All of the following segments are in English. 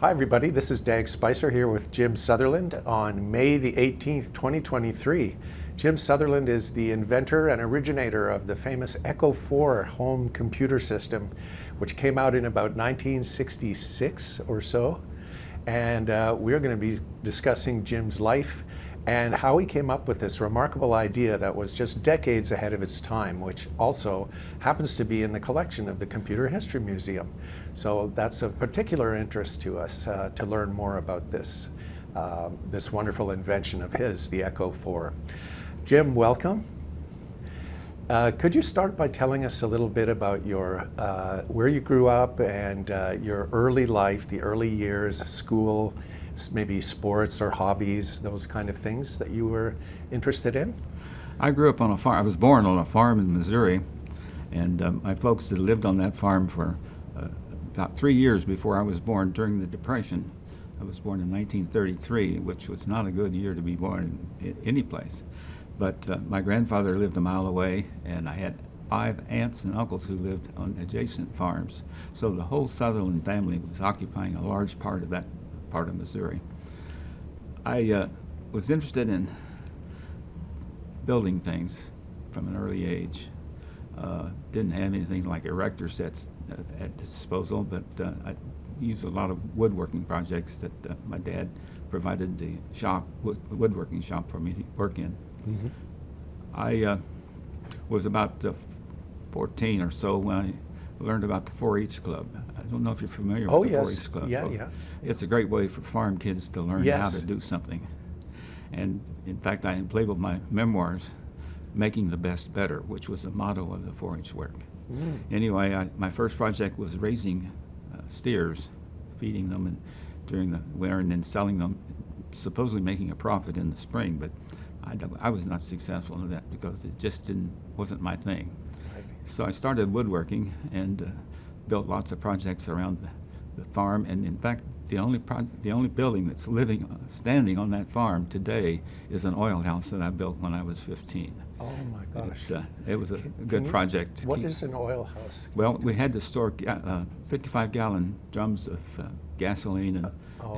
Hi everybody, this is Dag Spicer here with Jim Sutherland on May the 18th, 2023. Jim Sutherland is the inventor and originator of the famous Echo 4 home computer system, which came out in about 1966 or so. And we're going to be discussing Jim's life and how he came up with this remarkable idea that was just decades ahead of its time, which also happens to be in the collection of the Computer History Museum. So that's of particular interest to us to learn more about this, this wonderful invention of his, the Echo 4. Jim, welcome. Could you start by telling us a little bit about your where you grew up and your early life, the early years, school, maybe sports or hobbies, those kind of things that you were interested in? I grew up on a farm. I was born on a farm in Missouri, and my folks had lived on that farm for about 3 years before I was born during the Depression. I was born in 1933, which was not a good year to be born in any place. But my grandfather lived a mile away, and I had 5 aunts and uncles who lived on adjacent farms. So the whole Sutherland family was occupying a large part of that part of Missouri. I was interested in building things from an early age. Didn't have anything like erector sets at disposal, but I used a lot of woodworking projects that my dad provided the shop, woodworking shop for me to work in. Mm-hmm. I was about 14 or so when I learned about the 4-H club. I don't know if you're familiar with the 4-H club. Yeah. It's a great way for farm kids to learn how to do something. And in fact, I labeled my memoirs, Making the Best Better, which was the motto of the 4-H work. Mm. Anyway, my first project was raising steers, feeding them during the winter and then selling them, supposedly making a profit in the spring, but I was not successful in that because it just wasn't my thing. Right. So I started woodworking and built lots of projects around the farm, and in fact, the only building that's standing on that farm today is an oil house that I built when I was 15. Oh my gosh! It was a good project. What is an oil house? Well, we had to store 55-gallon drums of gasoline and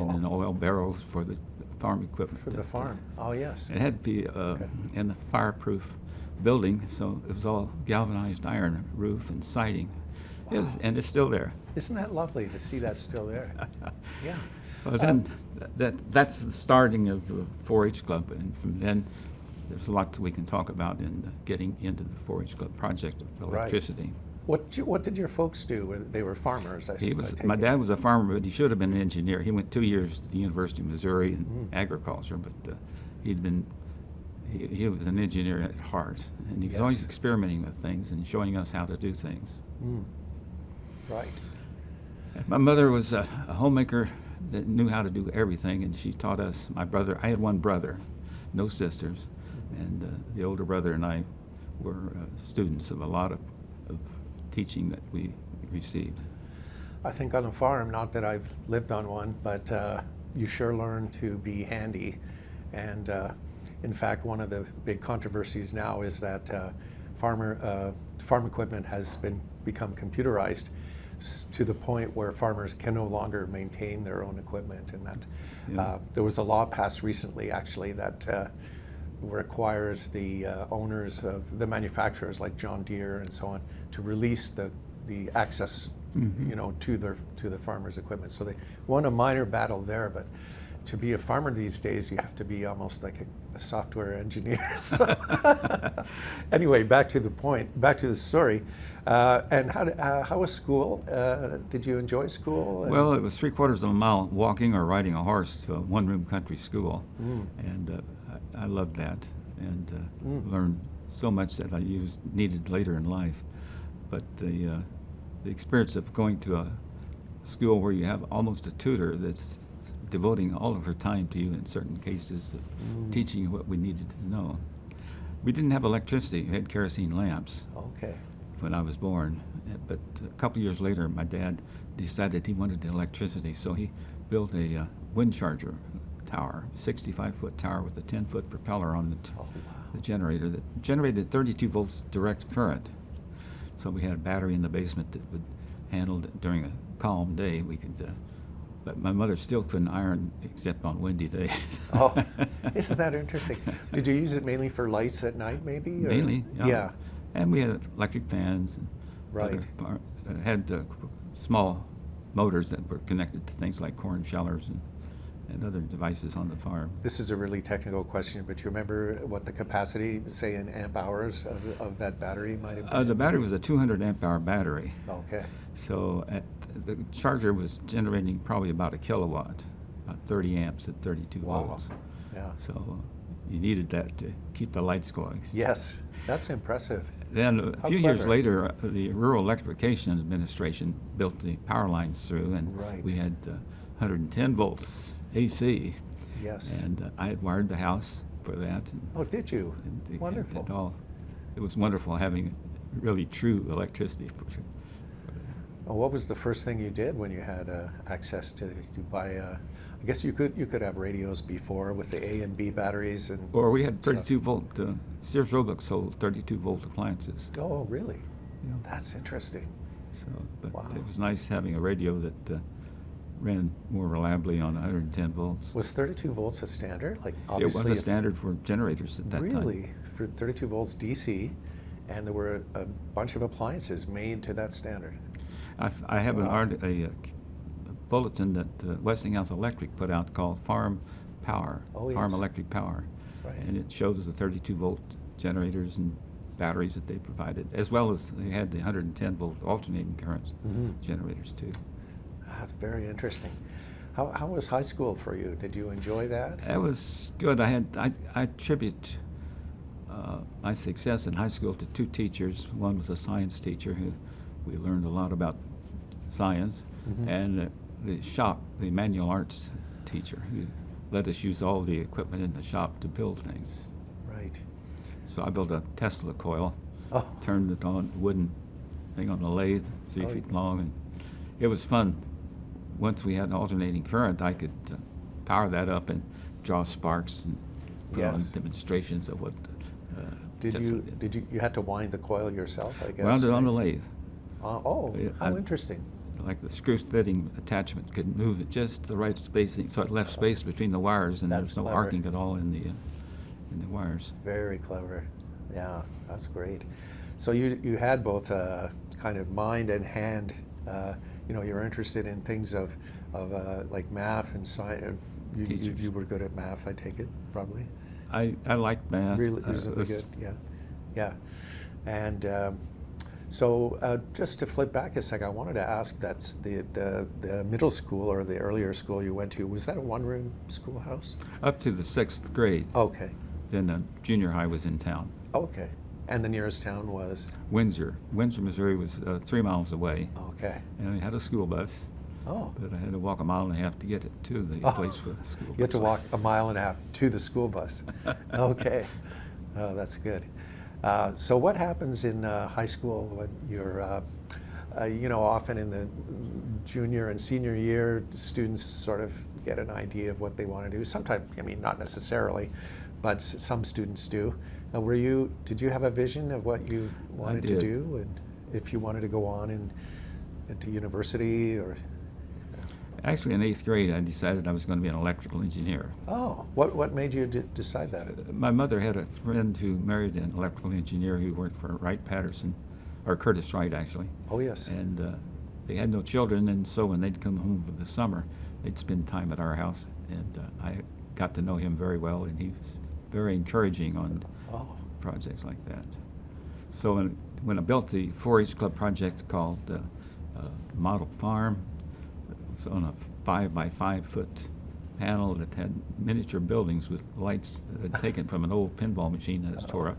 then oil barrels for the farm equipment. For the farm. Oh yes. It had to be in a fireproof building, so it was all galvanized iron roof and siding. Wow. And it's still there. Isn't that lovely to see that still there? Yeah. Well, then that's the starting of the 4-H club, and from then there's a lot that we can talk about in getting into the 4-H club project of electricity. Right. What did your folks do? They were farmers, I suppose. My dad was a farmer, but he should have been an engineer. He went 2 years to the University of Missouri in agriculture, but he was an engineer at heart, and he was always experimenting with things and showing us how to do things. Mm. Right. My mother was a homemaker that knew how to do everything, and she taught us. I had one brother, no sisters, and the older brother and I were students of a lot of teaching that we received. I think on a farm, not that I've lived on one, but you sure learn to be handy. And in fact, one of the big controversies now is that farm equipment has become computerized to the point where farmers can no longer maintain their own equipment, and that there was a law passed recently actually that requires the owners of the manufacturers like John Deere and so on to release the access to the farmers' equipment. So they won a minor battle there, but to be a farmer these days, you have to be almost like a software engineer. So anyway, back to the story. And how was school? Did you enjoy school? Well, it was 3/4 of a mile walking or riding a horse to a one-room country school. And I loved that and learned so much that I needed later in life. But the experience of going to a school where you have almost a tutor that's devoting all of her time to you in certain cases, of teaching you what we needed to know. We didn't have electricity. We had kerosene lamps when I was born. But a couple of years later, my dad decided he wanted the electricity, so he built a wind charger tower, 65-foot tower with a 10-foot propeller on the generator that generated 32 volts direct current. So we had a battery in the basement that would handle it during a calm day. We could But my mother still couldn't iron except on windy days. Oh, isn't that interesting? Did you use it mainly for lights at night, maybe? Or? Mainly, Yeah. And we had electric fans. And Right. had small motors that were connected to things like corn shellers and other devices on the farm. This is a really technical question, but you remember what the capacity, say in amp hours, of that battery might have been? The battery was a 200 amp hour battery. Okay. So the charger was generating probably about a kilowatt, about 30 amps at 32 Wow. volts. Yeah. So you needed that to keep the lights going. Yes, that's impressive. Then a How few years clever. later, the Rural Electrification Administration built the power lines through, and Right. we had 110 volts AC. Yes. And I had wired the house for that. And, Oh, did you? and Wonderful. it was wonderful having really true electricity. Oh, what was the first thing you did when you had access to buy? I guess you could have radios before with the A and B batteries and. Or we had stuff. 32 volt. Sears Roebuck sold 32 volt appliances. Oh, really? Yeah. That's interesting. So, but Wow. it was nice having a radio that ran more reliably on 110 volts. Was 32 volts a standard? Like It was obviously. a standard for generators at that time. Really, for 32 volts DC, and there were a bunch of appliances made to that standard. I have Wow. a bulletin that Westinghouse Electric put out called Farm Power, Oh, Farm yes. Electric Power. Right. And it shows the 32 volt generators and batteries that they provided, as well as they had the 110 volt alternating current Mhm. generators too. That's very interesting. How was high school for you? Did you enjoy that? That was good. I attribute my success in high school to two teachers. One was a science teacher who we learned a lot about science, Mhm. and the manual arts teacher who let us use all the equipment in the shop to build things. Right. So I built a Tesla coil, Oh. turned it on, wooden thing on a lathe, 3 Oh, feet yeah. long, and it was fun. Once we had an alternating current, I could power that up and draw sparks and put on Yes. demonstrations of what. Did Tesla you had to wind the coil yourself? I guess. Wound it on right? the lathe. Oh, Yeah, how I- interesting. Like the screw threading attachment could move at just the right spacing, so it left space between the wires, and That's there's no clever. arcing at all in the wires. Very clever. Yeah, that's great. So you had both kind of mind and hand. You're interested in things of like math and science. Teachers. You were good at math, I take it, probably. I liked math. Really, It reasonably was- good. Yeah, yeah. And so just to flip back a second, I wanted to ask. That's the middle school or the earlier school you went to. Was that a one-room schoolhouse? Up to the 6th grade. Okay. Then junior high was in town. Okay. And the nearest town was? Windsor, Missouri was 3 miles away, Okay. and I had a school bus, Oh. but I had to walk a mile and a half to get it to the Oh. place where the school bus You had to was. walk a mile and a half to the school bus. Okay. Oh, that's good. So what happens in high school when you're, often in the junior and senior year, students sort of get an idea of what they want to do. Sometimes, not necessarily, but some students do. Did you have a vision of what you wanted to did. do, and if you wanted to go on into university or? Actually, in 8th grade, I decided I was going to be an electrical engineer. Oh, what made you decide that? My mother had a friend who married an electrical engineer who worked for Curtis Wright, actually. Oh, yes. And they had no children, and so when they'd come home for the summer, they'd spend time at our house. And I got to know him very well, and he was very encouraging on Oh. projects like that. So when I built the 4-H club project called Model Farm, it was on a 5 by 5 foot panel that had miniature buildings with lights that had taken from an old pinball machine that was tore up.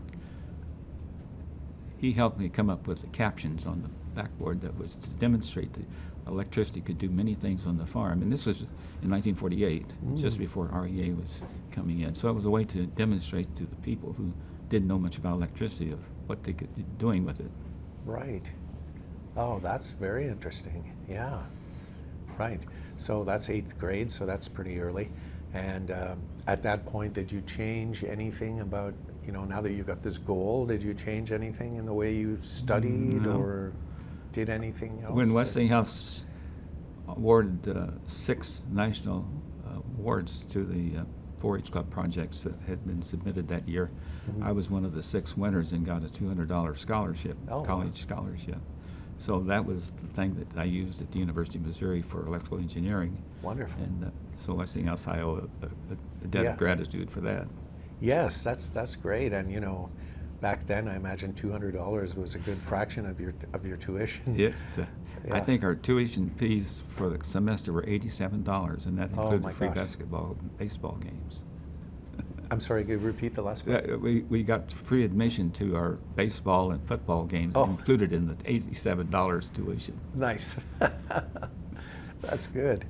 He helped me come up with the captions on the backboard that was to demonstrate that electricity could do many things on the farm. And this was in 1948, just before REA was coming in. So it was a way to demonstrate to the people who didn't know much about electricity of what they could be doing with it. Right. Oh, that's very interesting. Yeah. Right. So that's 8th grade, so that's pretty early. And at that point, did you change anything about, now that you got this goal, did you change anything in the way you studied No. or did anything else? When Westinghouse awarded 6 national awards to the 4-H Club projects that had been submitted that year. I was one of the 6 winners and got a $200 scholarship, college scholarship. So that was the thing that I used at the University of Missouri for electrical engineering. Wonderful. And so Westinghouse, I owe a debt of gratitude for that. Yes, that's great. And back then I imagine $200 was a good fraction of your tuition. I think our tuition fees for the semester were $87, and that included free basketball and baseball games. I'm sorry, could you repeat the last part? We got free admission to our baseball and football games included in the $87 tuition. Nice. That's good.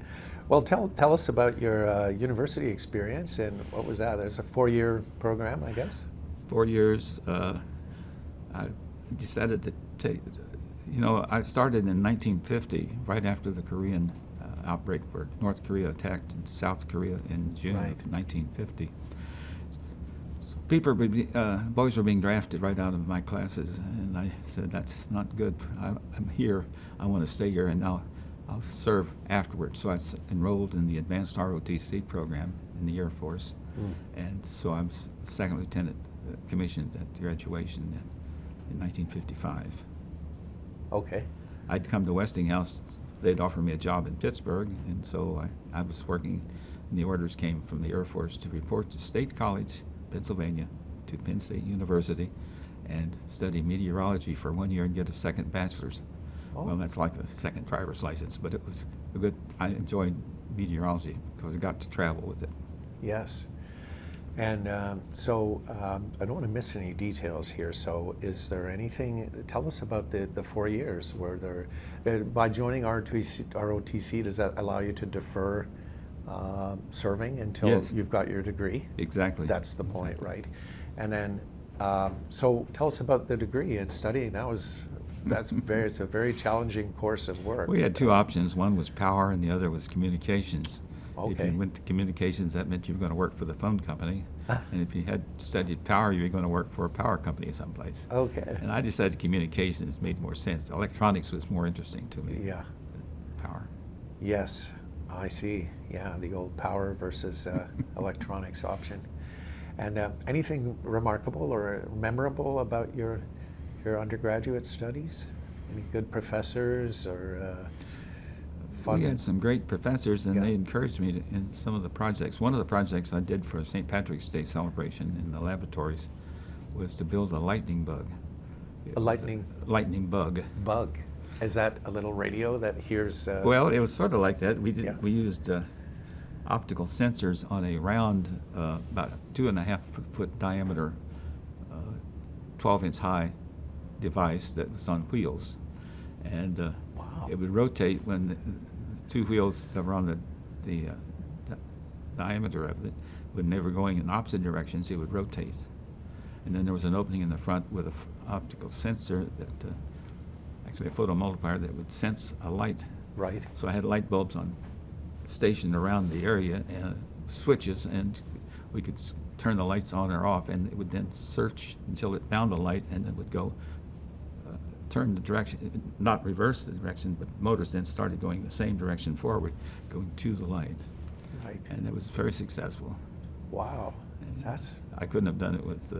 Well, tell us about your university experience, and what was that? There's a 4-year program, I guess? 4 years. I decided to take, I started in 1950, right after the Korean outbreak, where North Korea attacked South Korea in June of 1950. So boys were being drafted right out of my classes, and I said, that's not good. I'm here. I want to stay here, and now I'll serve afterwards. So I enrolled in the advanced ROTC program in the Air Force, and so I was second lieutenant commissioned at graduation in 1955. Okay. I'd come to Westinghouse. They'd offer me a job in Pittsburgh, and so I was working, and the orders came from the Air Force to report to State College, Pennsylvania, to Penn State University, and study meteorology for 1 year and get a second bachelor's. Well, that's like a second driver's license, but it was I enjoyed meteorology because I got to travel with it. Yes. And so I don't want to miss any details here. So is there anything, tell us about the 4 years where by joining ROTC, does that allow you to defer serving until you've got your degree? Exactly. That's the point, right? And then, so tell us about the degree and studying. It's a very challenging course of work. We had 2 options. One was power and the other was communications. Okay. If you went to communications, that meant you were going to work for the phone company. And if you had studied power, you were going to work for a power company someplace. Okay. And I decided communications made more sense. Electronics was more interesting to me Yeah. than power. Yes, I see. Yeah, the old power versus electronics option. And anything remarkable or memorable about your undergraduate studies? Any good professors or fun? We had some great professors, and they encouraged me in some of the projects. One of the projects I did for St. Patrick's Day celebration in the laboratories was to build a lightning bug. A lightning bug. Bug. Is that a little radio that hears? Well, it was sort of like that. We used optical sensors on a round, about 2.5 foot diameter, 12-inch high device that was on wheels, and it would rotate when the 2 wheels that were on the diameter of it, when they were going in opposite directions, it would rotate. And then there was an opening in the front with an optical sensor that, actually a photomultiplier that would sense a light. Right. So I had light bulbs stationed around the area and switches, and we could turn the lights on or off, and it would then search until it found a light, and it would go turn the direction, not reverse the direction, but motors then started going the same direction forward, going to the light. Right. And it was very successful. Wow. And I couldn't have done it with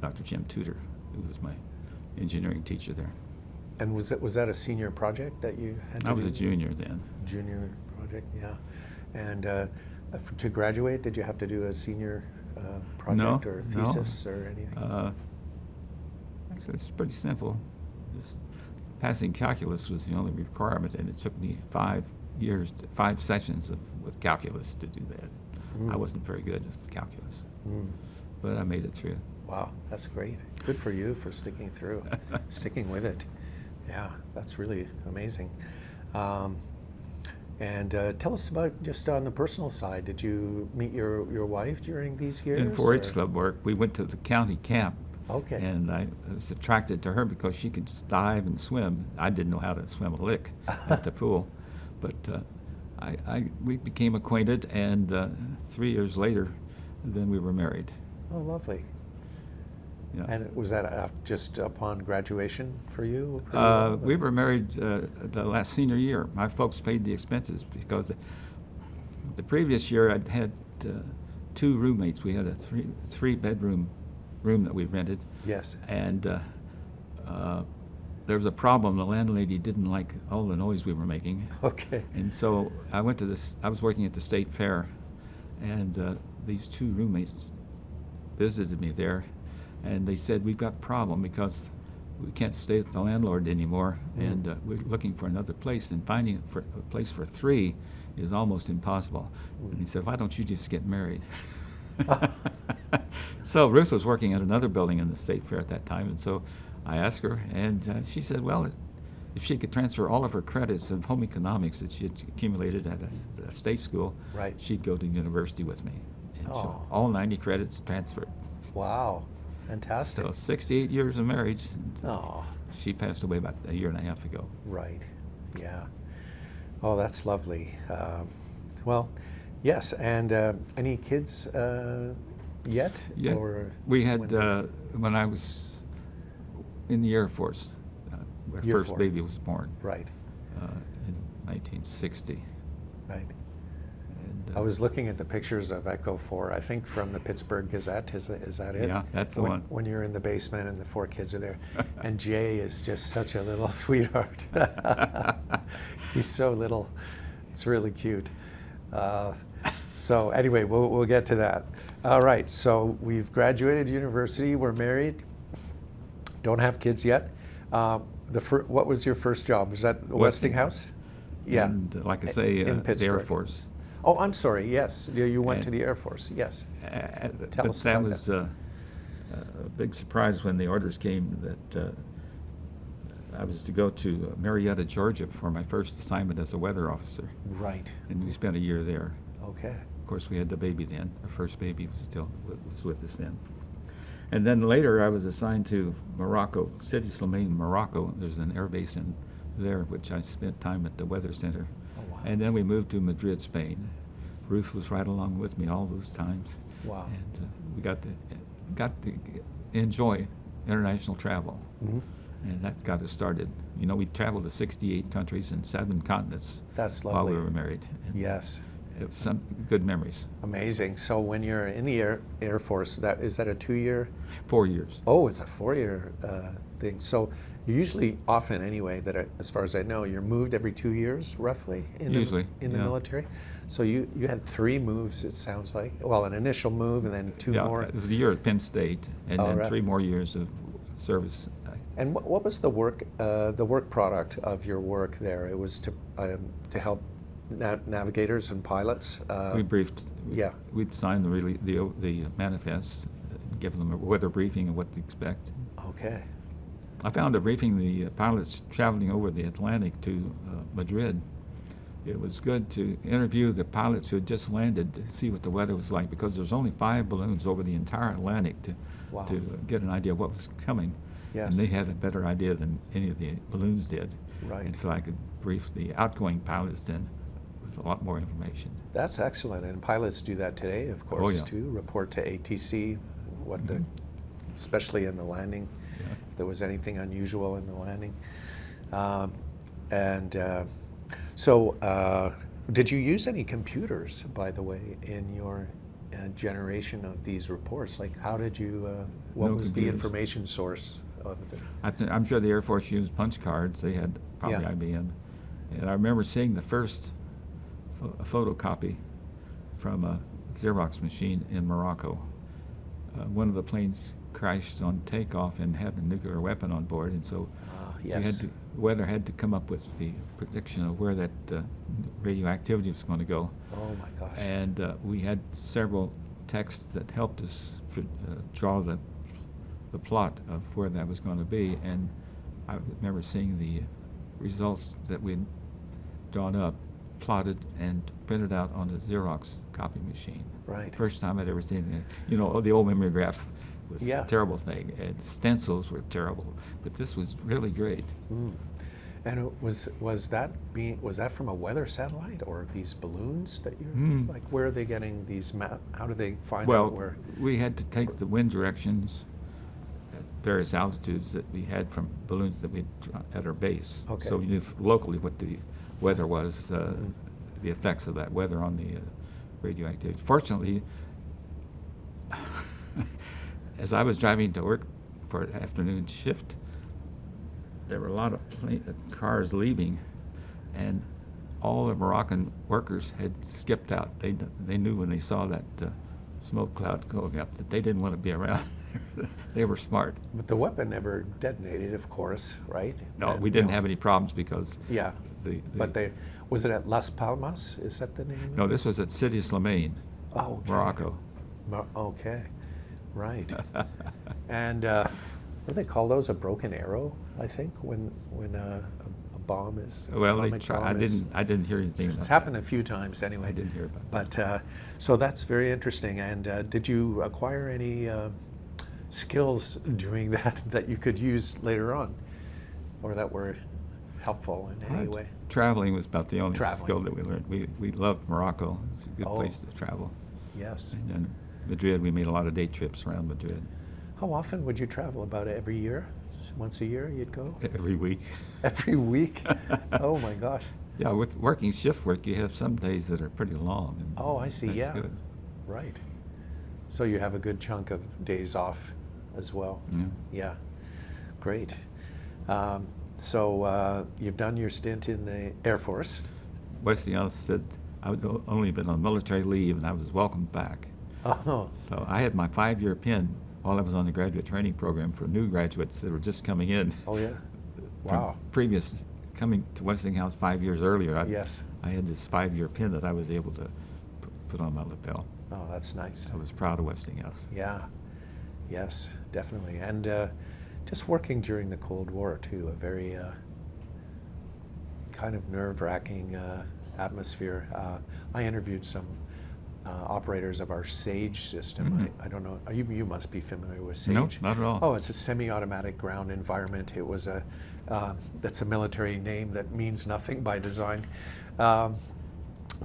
Dr. Jim Tudor, who was my engineering teacher there. And was that a senior project that you had to do? I was a junior then. Junior project, yeah. And to graduate, did you have to do a senior project or thesis or anything? Actually, it's pretty simple. Just passing calculus was the only requirement, and it took me 5 sessions with calculus to do that. I wasn't very good with calculus, but I made it through. Wow, that's great. Good for you for sticking with it. Yeah, that's really amazing. And tell us about, just on the personal side, did you meet your wife during these years? In 4-H Club work, we went to the county camp. Okay. And I was attracted to her because she could dive and swim. I didn't know how to swim a lick at the pool, but we became acquainted, and 3 years later, then we were married. Oh, lovely. Yeah. And was that just upon graduation for you? We were married the last senior year. My folks paid the expenses because the previous year I'd had 2 roommates. We had a three-bedroom room that we rented. Yes. And there was a problem. The landlady didn't like all the noise we were making. Okay. And so I went to this. I was working at the state fair, and these 2 roommates visited me there, and they said, "We've got a problem because we can't stay with the landlord anymore, and we're looking for another place, and finding a place for 3 is almost impossible." And he said, "Why don't you just get married?" So Ruth was working at another building in the state fair at that time, and so I asked her, and she said, well, if she could transfer all of her credits of home economics that she had accumulated at a state school, Right. she'd go to university with me. And so Oh. all 90 credits transferred. Wow. Fantastic. So 68 years of marriage. And Oh, she passed away about a year and a half ago. right. Yeah. Oh, that's lovely. Well, yes. And any kids yet? Yeah, Or we had, when- when I was in the Air Force, our Year first 4. baby was born Right. in 1960. Right. And, I was looking at the pictures of Echo 4, I think from the Pittsburgh Gazette. Is that it? Yeah, that's the when, one. When you're in the basement and the 4 kids are there. And Jay is just such a little sweetheart. He's so little. It's really cute. So anyway, we'll get to that. All right, so we've graduated university. We're married. Don't have kids yet. What was your first job? Was that Westinghouse? Yeah. And like I say, In the Air Pittsburgh. Force. Oh, I'm sorry. Yes, you went And- to the Air Force. Yes. Tell But us that about was a big surprise when the orders came that I was to go to Marietta, Georgia for my first assignment as a weather officer. Right. And we spent a year there. Okay. Of course, we had the baby then. Our first baby was with us then. And then later I was assigned to Morocco, City Slimane, Morocco. There's an air base in there, which I spent time at the weather center. Oh, wow. And then we moved to Madrid, Spain. Ruth was right along with me all those times. Wow. And we got to enjoy international travel. Mm-hmm. And that got us started. You know, we traveled to 68 countries and 7 continents That's while lovely. we were married. And Yes. it was some good memories. Amazing. So when you're in the Air Force, is that a 2-year? 4 years. Oh, it's a 4-year thing. So you usually, often anyway, as far as I know, you're moved every 2 years, roughly, Usually, in the yeah. military. So you had 3 moves, it sounds like. Well, an initial move and then 2 Yeah, more. it was a year at Penn State, and Oh, then right. 3 more years of service. And what was the work product of your work there? It was to help navigators and pilots. We briefed. Yeah. We'd sign the manifest, give them a weather briefing and what to expect. Okay. I found a briefing the pilots traveling over the Atlantic to Madrid. It was good to interview the pilots who had just landed to see what the weather was like, because there's only 5 balloons over the entire Atlantic Wow. to get an idea of what was coming. Yes. And they had a better idea than any of the balloons did. Right. And so I could brief the outgoing pilots then with a lot more information. That's excellent, and pilots do that today, of course, yeah. too. Report to ATC, Mhm. especially in the landing, Yeah. if there was anything unusual in the landing. Did you use any computers, by the way, in your generation of these reports? Like, how did you? What No was the computers. information source of it? I'm sure the Air Force used punch cards. They had probably Yeah. IBM. And I remember seeing the first photocopy from a Xerox machine in Morocco. One of the planes crashed on takeoff and had a nuclear weapon on board, and so Yes. weather had to come up with the prediction of where that radioactivity was going to go. Oh my gosh. And we had several texts that helped us draw the plot of where that was going to be. And I remember seeing the results that we'd drawn up, plotted, and printed out on a Xerox copy machine. Right. First time I'd ever seen it. You know, the old mimeograph was Yeah. a terrible thing, and stencils were terrible, but this was really great. Mm. And was that from a weather satellite or these balloons that you're like? Where are they getting these map? How do they find out Well, where? we had to take the wind directions various altitudes that we had from balloons that we at our base. Okay. So we knew locally what the weather was, the effects of that weather on the radioactivity. Fortunately, as I was driving to work for an afternoon shift, there were a lot of cars leaving, and all the Moroccan workers had skipped out. They knew when they saw that smoke cloud going up that they didn't want to be around. They were smart. But the weapon never detonated, of course, right? No, we didn't have any problems because Yeah. But was it at Las Palmas? Is that the name? No, this was at Sidi Slimane, Oh, okay. Morocco. Okay, right. And what do they call those? A broken arrow, I think, when a bomb is. Well, they atomic try, bomb I didn't hear anything about It's that. happened a few times anyway. I didn't hear about it. But so that's very interesting. And did you acquire any skills doing that you could use later on, or that were helpful in any way? Traveling was about the only Traveling. skill that we learned. We loved Morocco. It's a good Oh. place to travel. Yes. And then Madrid, we made a lot of day trips around Madrid How often would you travel? About every year? Once a year you'd go? every week. Every week? Oh my gosh. Yeah, with working shift work, you have some days that are pretty long. And Oh, I see. that's Yeah. good. Right. So you have a good chunk of days off as well. Yeah. Yeah. Great. So you've done your stint in the Air Force. Westinghouse said I'd only been on military leave, and I was welcomed back. Oh, So I had my 5-year pin while I was on the graduate training program for new graduates that were just coming in. oh yeah. From Wow. previous coming to Westinghouse 5 years earlier. Yes. I had this 5-year pin that I was able to put on my lapel. Oh, that's nice. I was proud of Westinghouse. Yeah. Yes, definitely. And just working during the Cold War too, a very kind of nerve-wracking atmosphere. I interviewed some operators of our SAGE system. Mhm. I don't know. You must be familiar with SAGE. No, not at all. Oh, it's a semi-automatic ground environment. It was that's a military name that means nothing by design.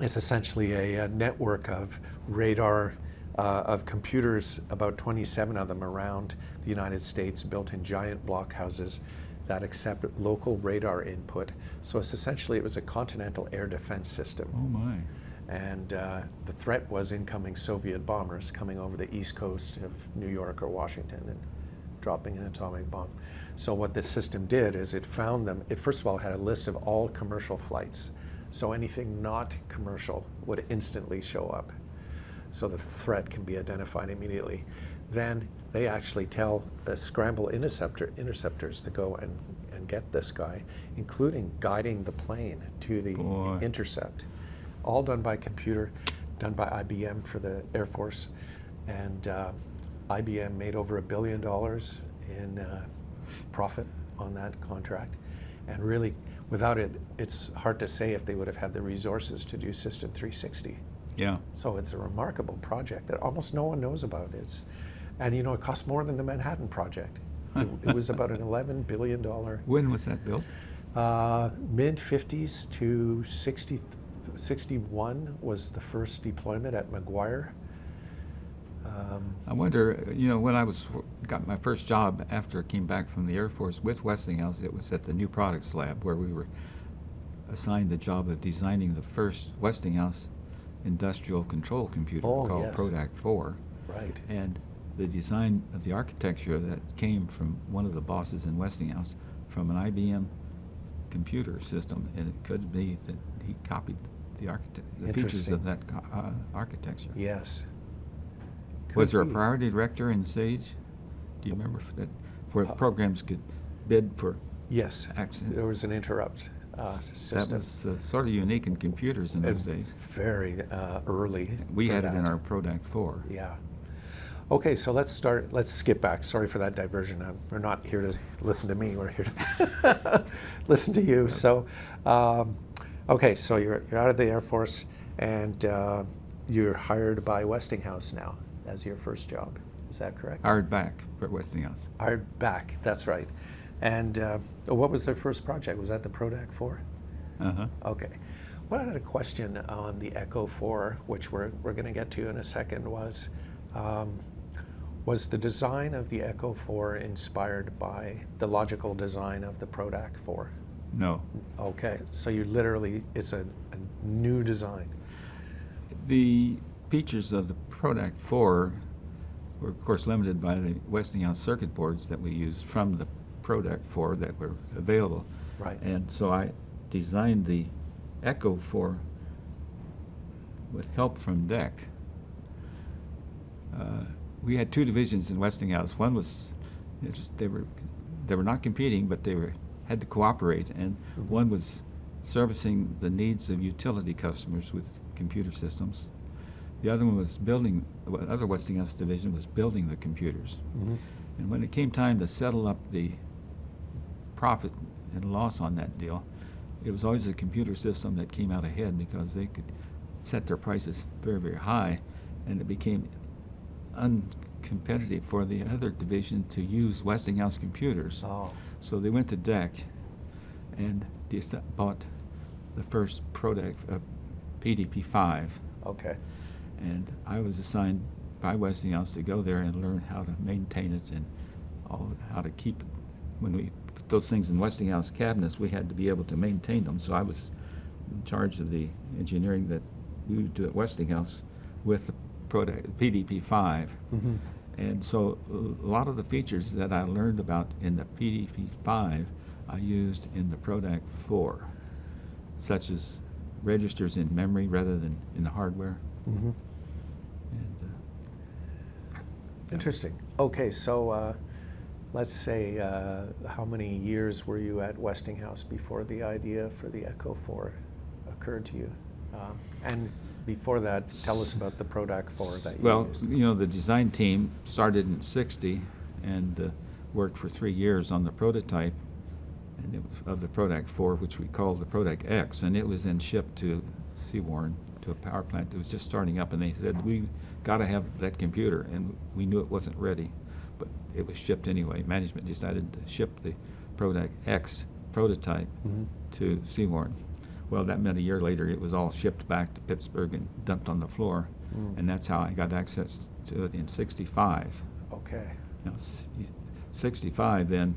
It's essentially a network of radar, of computers, about 27 of them around the United States, built in giant blockhouses that accept local radar input. So it's essentially, it was a continental air defense system. Oh my. And the threat was incoming Soviet bombers coming over the east coast of New York or Washington and dropping an atomic bomb. So what this system did is it found them. It first of all had a list of all commercial flights. So anything not commercial would instantly show up. So the threat can be identified immediately. Then they actually tell scramble interceptors to go and get this guy, including guiding the plane to the Boy. intercept. All done by computer, done by IBM for the Air Force. And IBM made over $1 billion in profit on that contract. And really, without it, it's hard to say if they would have had the resources to do System 360. Yeah. So it's a remarkable project that almost no one knows about. And you know, it cost more than the Manhattan Project. It was about an $11 billion. When was that built? Mid-50s to 61 was the first deployment at McGuire. I wonder, when I got my first job after I came back from the Air Force with Westinghouse, it was at the New Products Lab where we were assigned the job of designing the first Westinghouse industrial control computer called yes. PRODAC IV. Right. And the design of the architecture that came from one of the bosses in Westinghouse from an IBM computer system, and it could be that he copied the features of that architecture. Yes. Was there a Could be. priority director in SAGE? Do you remember that, where programs could bid for Yes. access? There was an interrupt system. That was sort of unique in computers in those days. Very early. We for had it in that. our PRODAC IV. Yeah. Okay, so let's skip back. Sorry for that diversion. We're not here to listen to me. We're here to listen to you. So, okay, so you're out of the Air Force, and you're hired by Westinghouse now as your first job. Is that correct? Hired back for Westinghouse. Hired back. That's right. And what was their first project? Was that the PRODAC IV? Uh-huh. Okay. What I had a question on the Echo 4, which we're going to get to in a second, was Was the design of the Echo 4 inspired by the logical design of the PRODAC IV? No. Okay, so you literally, it's a new design. The features of the PRODAC IV were, of course, limited by the Westinghouse circuit boards that we used from the PRODAC IV that were available. Right. And so I designed the Echo 4 with help from DEC. We had two divisions in Westinghouse. One was, they were not competing, but they had to cooperate, and one was servicing the needs of utility customers with computer systems. The other one was building, the other Westinghouse division was building the computers. And when it came time to settle up the profit and loss on that deal, it was always the computer system that came out ahead because they could set their prices very, very high, and it became uncompetitive for the other division to use Westinghouse computers. Oh. So they went to DEC and bought the first PRODAC PDP-5. Okay. And I was assigned by Westinghouse to go there and learn how to maintain it and how to keep it. When we put those things in Westinghouse cabinets, we had to be able to maintain them. So I was in charge of the engineering that we would do at Westinghouse with the PRODAC PDP-5. And so a lot of the features that I learned about in the PDP-5 I used in the PRODAC IV, such as registers in memory rather than in the hardware. And, Interesting. Okay, so let's say how many years were you at Westinghouse before the idea for the Echo 4 occurred to you? And before that, tell us about the PRODAC 4 that you used. Well, the design team started in '60 and worked for 3 years on the prototype, and it was of the PRODAC IV, which we called the PRODAC X, and it was then shipped to Seaborn, to a power plant that was just starting up, and they said, we got to have that computer, and we knew it wasn't ready, but it was shipped anyway. Management decided to ship the PRODAC X prototype to Seaborn. Well, that meant a year later it was all shipped back to Pittsburgh and dumped on the floor, and that's how I got access to it in '65. Okay. Now, '65 then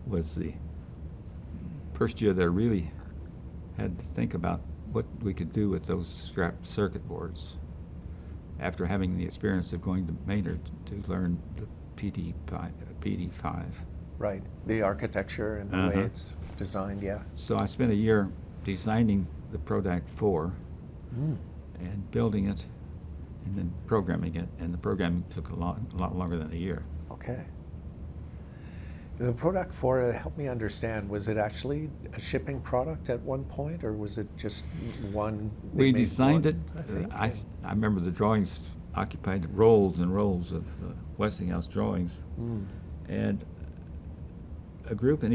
was the first year that I really had to think about what we could do with those scrap circuit boards after having the experience of going to Maynard to learn the PD5. Right, the architecture and the way it's designed, yeah. So I spent a year designing the PRODAC IV and building it and then programming it, and the programming took a lot longer than a year. Okay. The PRODAC IV, help me understand, was it actually a shipping product at one point, or was it just one? We designed it. I think. I remember the drawings occupied rolls and rolls of Westinghouse drawings, and a group in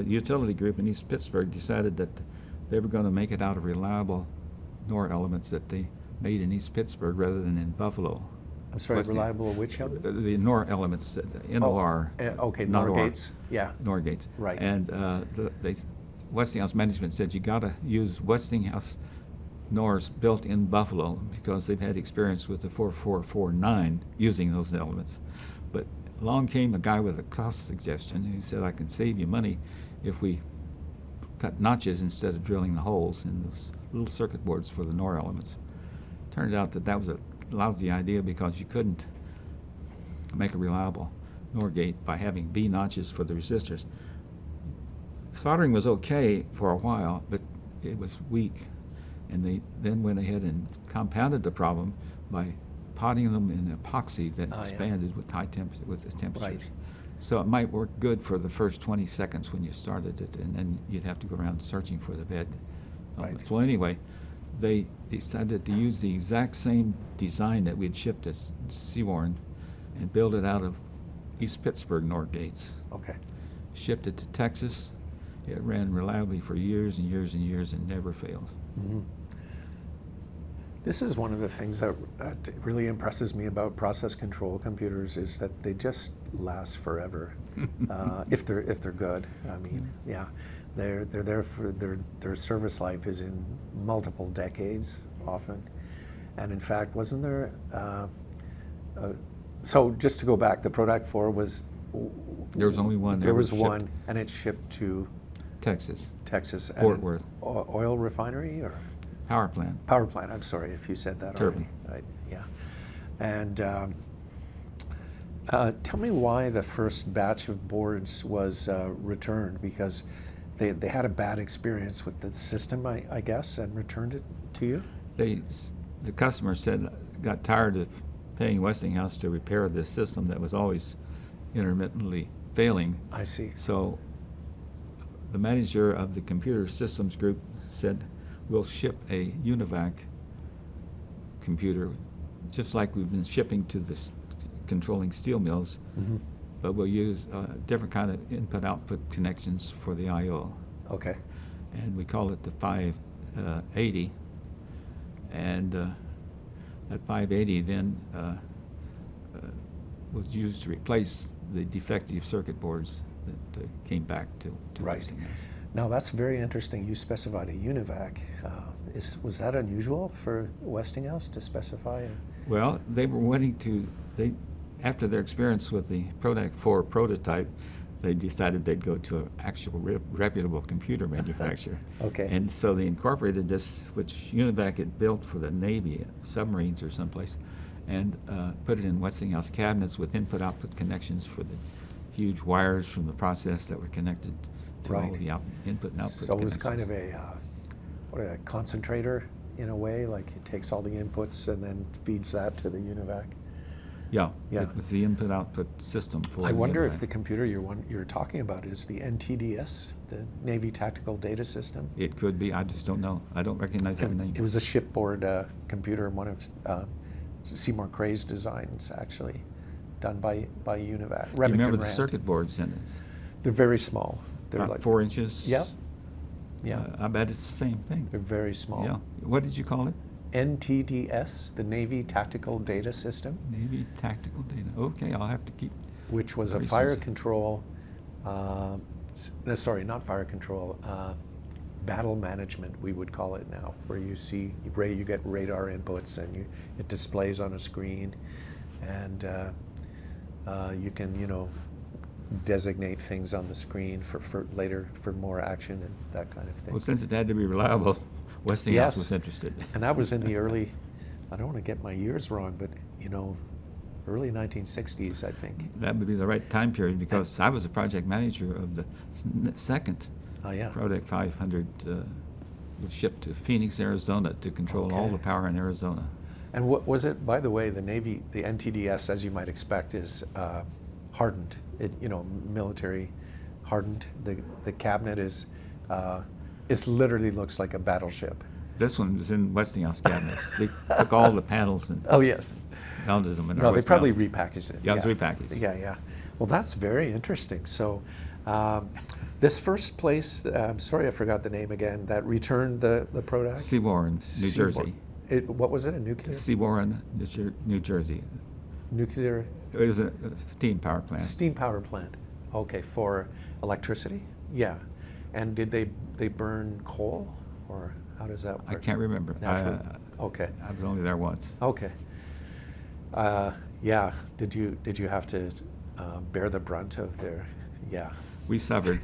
utility group in East Pittsburgh decided that they were going to make it out of reliable NOR elements that they made in East Pittsburgh rather than in Buffalo. I'm sorry, reliable which element? The NOR elements, the NOR. Okay, not NOR OR. gates, yeah. NOR gates. Right. And Westinghouse management said you got to use Westinghouse NORs built in Buffalo because they've had experience with the 4449 using those elements. But along came a guy with a cost suggestion. He said, I can save you money if we cut notches instead of drilling the holes in those little circuit boards for the NOR elements. Turned out that was a lousy idea because you couldn't make a reliable NOR gate by having B notches for the resistors. Soldering was okay for a while, but it was weak. And they then went ahead and compounded the problem by potting them in epoxy that expanded with high temperature, with the temperatures. Right. So it might work good for the first 20 seconds when you started it, and then you'd have to go around searching for the bed. Right. So anyway, they decided to use the exact same design that we'd shipped to Seaborn and build it out of East Pittsburgh NOR gates. Okay. Shipped it to Texas. It ran reliably for years and years and years and never failed. This is one of the things that really impresses me about process control computers is that they just last forever, if they're good. I mean, yeah, they're there for their service life is in multiple decades often, and in fact, wasn't there So just to go back, the PRODAC IV was... There was only one. There was shipped. one, and it shipped to Texas. Texas. And Fort Worth. Oil refinery or? Power plant. Power plant, I'm sorry if you said that Turbine. already. Yeah. And tell me why the first batch of boards was returned, because they had a bad experience with the system, I guess, and returned it to you? The customer said, got tired of paying Westinghouse to repair this system that was always intermittently failing. I see. So the manager of the computer systems group said, we'll ship a UNIVAC computer, just like we've been shipping to the controlling steel mills, but we'll use a different kind of input-output connections for the I/O. Okay. And we call it the 580. And that 580 then was used to replace the defective circuit boards that came back to Right. Westinghouse. Now that's very interesting. You specified a UNIVAC. Was that unusual for Westinghouse to specify a... Well, they were wanting to, after their experience with the PRODAC IV prototype, they decided they'd go to an actual reputable computer manufacturer. Okay. And so they incorporated this, which UNIVAC had built for the Navy, submarines or someplace, and put it in Westinghouse cabinets with input-output connections for the huge wires from the process that were connected to all Right. the input and output So it was connections. kind of a concentrator in a way, like it takes all the inputs and then feeds that to the UNIVAC. Yeah, Yeah. it was the input-output system for I wonder if UNIVAC. the computer you're talking about is the NTDS, the Navy Tactical Data System. It could be, I just don't know. I don't recognize that name. It was a shipboard computer, one of Seymour Cray's designs, actually, done by UNIVAC. You remember the Rand. circuit boards in it? They're very small. They're About like 4 inches? Yep. Yeah. I bet it's the same thing. They're very small. Yeah. What did you call it? NTDS, the Navy Tactical Data System, Navy Tactical Data. Okay, I'll have to keep. which was a research. fire control, sorry, not fire control, battle management, we would call it now, where you get radar inputs and it displays on a screen, and you can, designate things on the screen for later for more action and that kind of thing. Well, since it had to be reliable, Westinghouse Yes. was interested. And that was in the early, I don't want to get my years wrong, but early 1960s, I think. That would be the right time period because I was a project manager of the second Oh yeah. PRODAC 500 was shipped to Phoenix, Arizona to control all Okay. the power in Arizona. And what was it? By the way, the Navy, the NTDS, as you might expect, is hardened. Military hardened. The cabinet is literally looks like a battleship. This one was in Westinghouse cabinets. They took all the panels and Oh yes. mounted them in No, our they probably Westinghouse. repackaged it. Yeah, it was repackaged. Yeah. Well, that's very interesting. So, this first place, I'm sorry I forgot the name again, that returned the PRODAC? Seawarren, New Jersey. What was it? A nuclear? Seawarren, New Jersey. Nuclear It was a steam power plant. steam power plant. Okay, for electricity? Yeah. And did they burn coal, or how does that work? I can't remember. Natural? Okay. I was only there once. Okay. Yeah. Did you have to bear the brunt of their? Yeah. We suffered.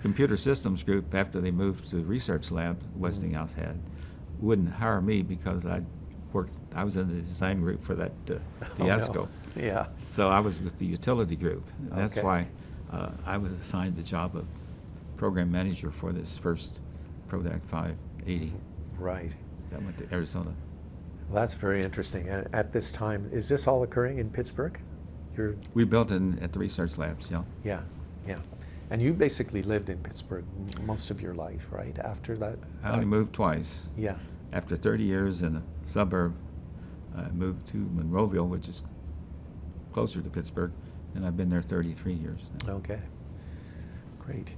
Computer systems group, after they moved to the research lab Westinghouse had, wouldn't hire me because I was in the design group for that fiasco. Oh, no. Yeah. So I was with the utility group. That's Okay. why I was assigned the job of program manager for this first PRODAC 580 Right. that went to Arizona. Well, that's very interesting. And at this time, is this all occurring in Pittsburgh? We built it at the research labs, yeah. Yeah. And you basically lived in Pittsburgh most of your life, right? After that? I only moved twice. Yeah. After 30 years in a suburb, I moved to Monroeville, which is closer to Pittsburgh, and I've been there 33 years now. Okay. Great.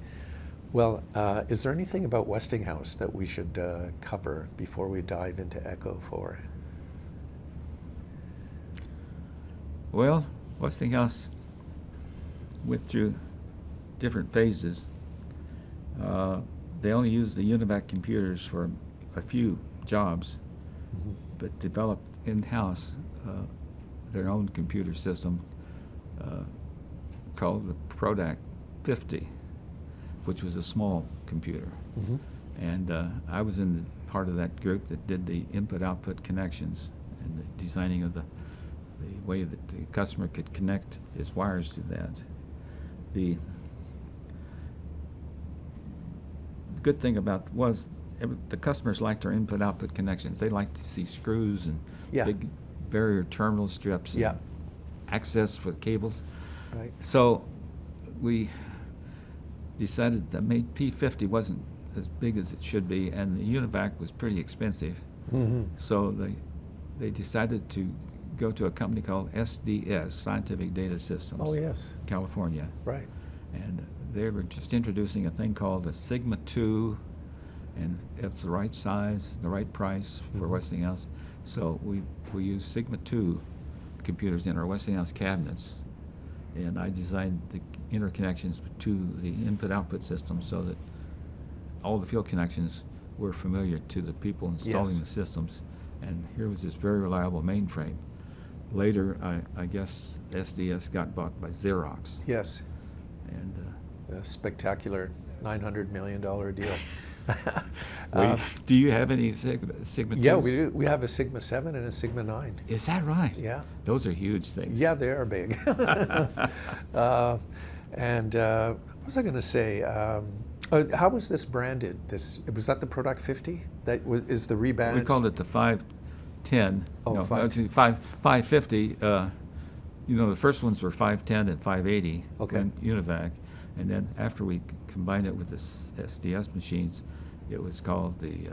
Well, is there anything about Westinghouse that we should cover before we dive into Echo 4? Well, Westinghouse went through different phases. They only used the UNIVAC computers for a few jobs, but developed in-house their own computer system called the PRODAC IV, which was a small computer. Mm-hmm. And I was in part of that group that did the input-output connections and the designing of the way that the customer could connect his wires to that. The good thing about was the customers liked our input-output connections. They liked to see screws and Yeah. big barrier terminal strips and Yeah. access for cables. Right. So we decided that P50 wasn't as big as it should be, and the UNIVAC was pretty expensive. Mm-hmm. So they decided to go to a company called SDS, Scientific Data Systems. Oh, yes. California. Right. And they were just introducing a thing called a Sigma 2, and it's the right size, the right price for Mhm. Westinghouse. So we used Sigma 2 computers in our Westinghouse cabinets, and I designed the interconnections to the input-output system so that all the field connections were familiar to the people installing Yes. the systems. And here was this very reliable mainframe. Later, I guess SDS got bought by Xerox. Yes. And A spectacular $900 million deal. do you have any Sigma 2s? Yeah, we do. We have a Sigma 7 and a Sigma 9. Is that right? Yeah. Those are huge things. Yeah, they are big. What was I going to say? How was this branded? Was that the PRODAC 50? That is the rebadge? We called it the 510. Oh, no, 550. 550. The first ones were 510 and 580 Okay. in UNIVAC. And then after we combined it with the SDS machines, it was called the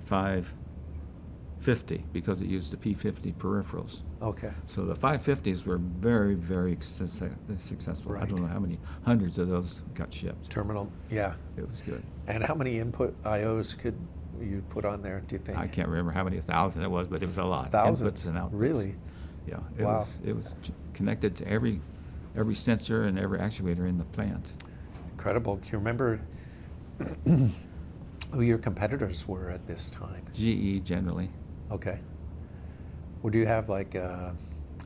550 because it used the P50 peripherals. Okay. So the 550s were very, very successful. I Right. don't know how many hundreds of those got shipped. Terminal, yeah. It was good. And how many input IOs could you put on there, do you think? I can't remember how many thousand it was, but it was a lot. Thousands? Inputs and outputs. Really? Yeah. Wow. It was connected to every sensor and every actuator in the plant. Incredible. Do you remember who your competitors were at this time? GE generally. Okay. Would you have like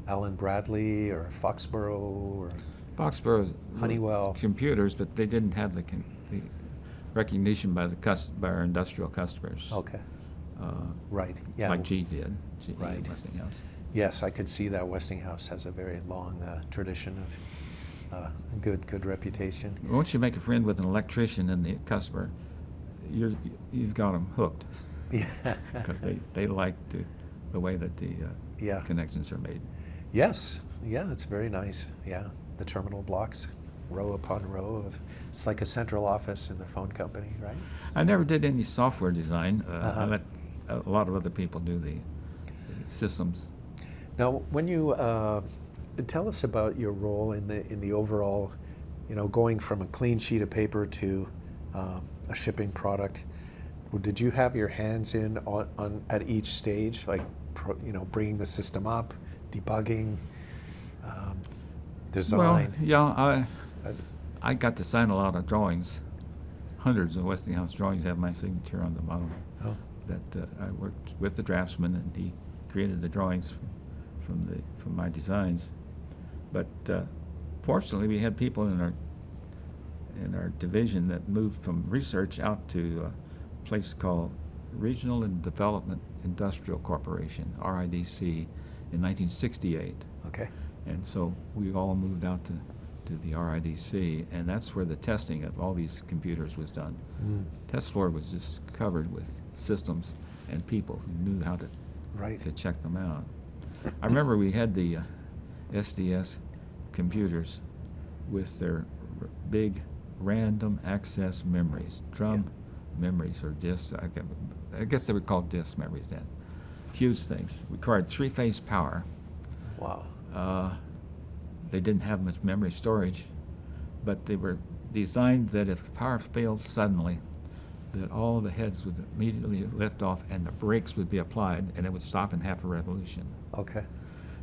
Allen Bradley or Foxborough or Foxborough Honeywell? computers, but they didn't have the recognition by by our industrial customers. Okay. Right. Yeah. Like GE did. GE Right. Westinghouse. Yes, I could see that Westinghouse has a very long tradition of good reputation. Once you make a friend with an electrician and the customer, you've got them hooked. Yeah. Because they like the way that the Yeah. connections are made. Yes. Yeah, it's very nice. Yeah. The terminal blocks, row upon row of. It's like a central office in the phone company, right? I never did any software design. I Uh-huh. let a lot of other people do the systems. Now, when you tell us about your role in the overall, going from a clean sheet of paper to a shipping product, did you have your hands in on at each stage, like bringing the system up, debugging, design? Well, yeah, I got to sign a lot of drawings. Hundreds of Westinghouse drawings have my signature on the bottom. Oh. That I worked with the draftsman, and he created the drawings from my designs. But fortunately, we had people in our division that moved from research out to a place called Regional and Development Industrial Corporation, RIDC, in 1968. Okay. And so we all moved out to the RIDC, and that's where the testing of all these computers was done. Test floor was just covered with systems and people who knew how to Right. check them out. I remember we had the SDS computers with their big random access memories, drum memories or disks. I guess they were called disk memories then. Huge things. Required 3-phase power. Wow. They didn't have much memory storage, but they were designed that if power failed suddenly, that all the heads would immediately lift off and the brakes would be applied, and it would stop in half a revolution. Okay.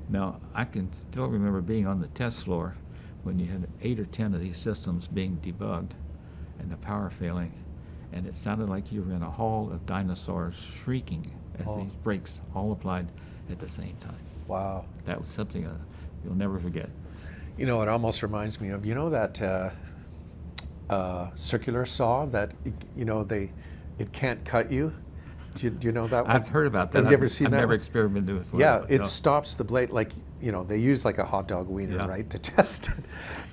Now, I can still remember being on the test floor when you had 8 or 10 of these systems being debugged and the power failing, and it sounded like you were in a hall of dinosaurs shrieking as these brakes all applied, at the same time. Wow. That was something you'll never forget. You know, it almost reminds me of, you know, that circular saw that, you know, it can't cut you. Do you know that one? I've heard about that. Have you ever seen that? I've never one? experimented with one. Yeah, it No. stops the blade, like, you know, they use like a hot dog wiener, Yeah. right, to test it.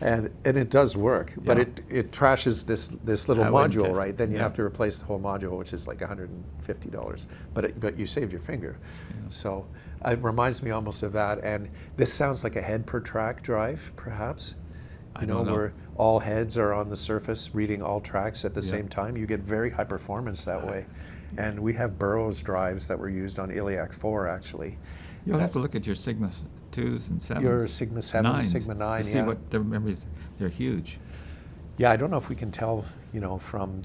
And it does work, but Yeah. it trashes this little I wouldn't module, test right? it, Then you yeah. have to replace the whole module, which is like $150. But you saved your finger. Yeah. So it reminds me almost of that. And this sounds like a head per track drive, perhaps. I You don't know. where all heads are on the surface reading all tracks at the Yeah. same time. You get very high performance that way. And we have Burroughs drives that were used on Iliac 4, actually. You'll have to look at your Sigma 2s and 7s. Your Sigma 7, 9s, Sigma 9, to see yeah. what the memories. They're huge. Yeah, I don't know if we can tell, you know, from,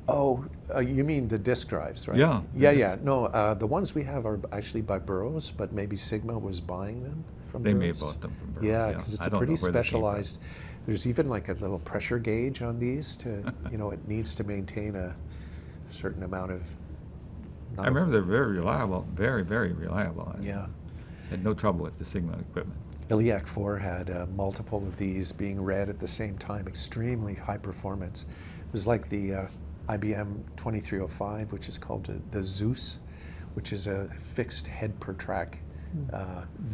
you mean the disk drives, right? Yeah, the Yeah. disk. No, the ones we have are actually by Burroughs, but maybe Sigma was buying them from They Burroughs. may have bought them from Burroughs. Yeah, because it's I a don't pretty know where they came from. specialized. There's even like a little pressure gauge on these to, you know, it needs to maintain a certain amount of. I remember they're very reliable, very, very reliable. I Yeah. had no trouble with the Sigma equipment. Iliac 4 had multiple of these being read at the same time, extremely high performance. It was like the IBM 2305, which is called the Zeus, which is a fixed head per track.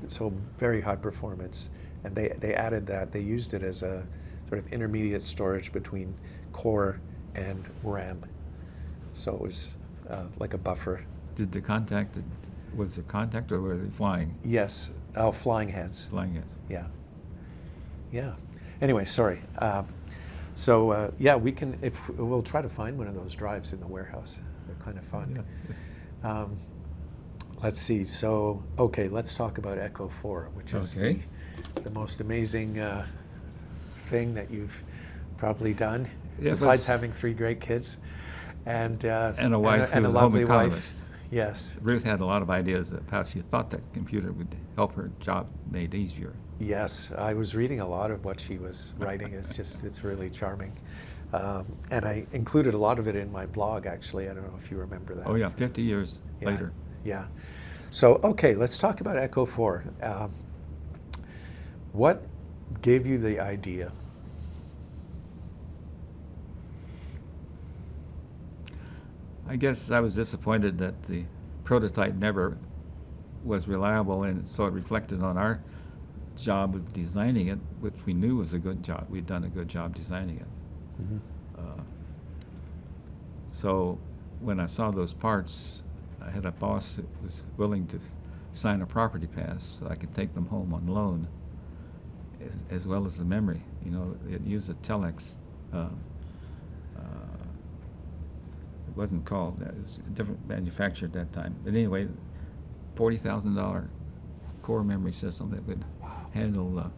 So very high performance. And they added that, they used it as a sort of intermediate storage between core and RAM. So it was like a buffer. Was there contact or were they flying? Yes, flying heads. Flying heads. Yeah. Yeah. Anyway, sorry. Yeah, we can. We'll try to find one of those drives in the warehouse. They're kind of fun. Yeah. Let's see. So, okay, let's talk about Echo 4, which is Okay. the most amazing thing that you've probably done, Yeah, besides but- having 3 great kids and And a wife who and a was a home lovely wife. economist. Yes. Ruth had a lot of ideas about how she thought that computer would help her job made easier. Yes, I was reading a lot of what she was writing. It's really charming. And I included a lot of it in my blog, actually. I don't know if you remember that. Oh yeah, 50 years Yeah, later. Yeah. So, okay, let's talk about Echo 4. What gave you the idea? I guess I was disappointed that the prototype never was reliable, and so it reflected on our job of designing it, which we knew was a good job. We'd done a good job designing it. Mm-hmm. So when I saw those parts, I had a boss that was willing to sign a property pass so I could take them home on loan, as well as the memory. You know, it used a telex. It wasn't called that. It was a different manufacturer at that time. But anyway, $40,000 core memory system that would handle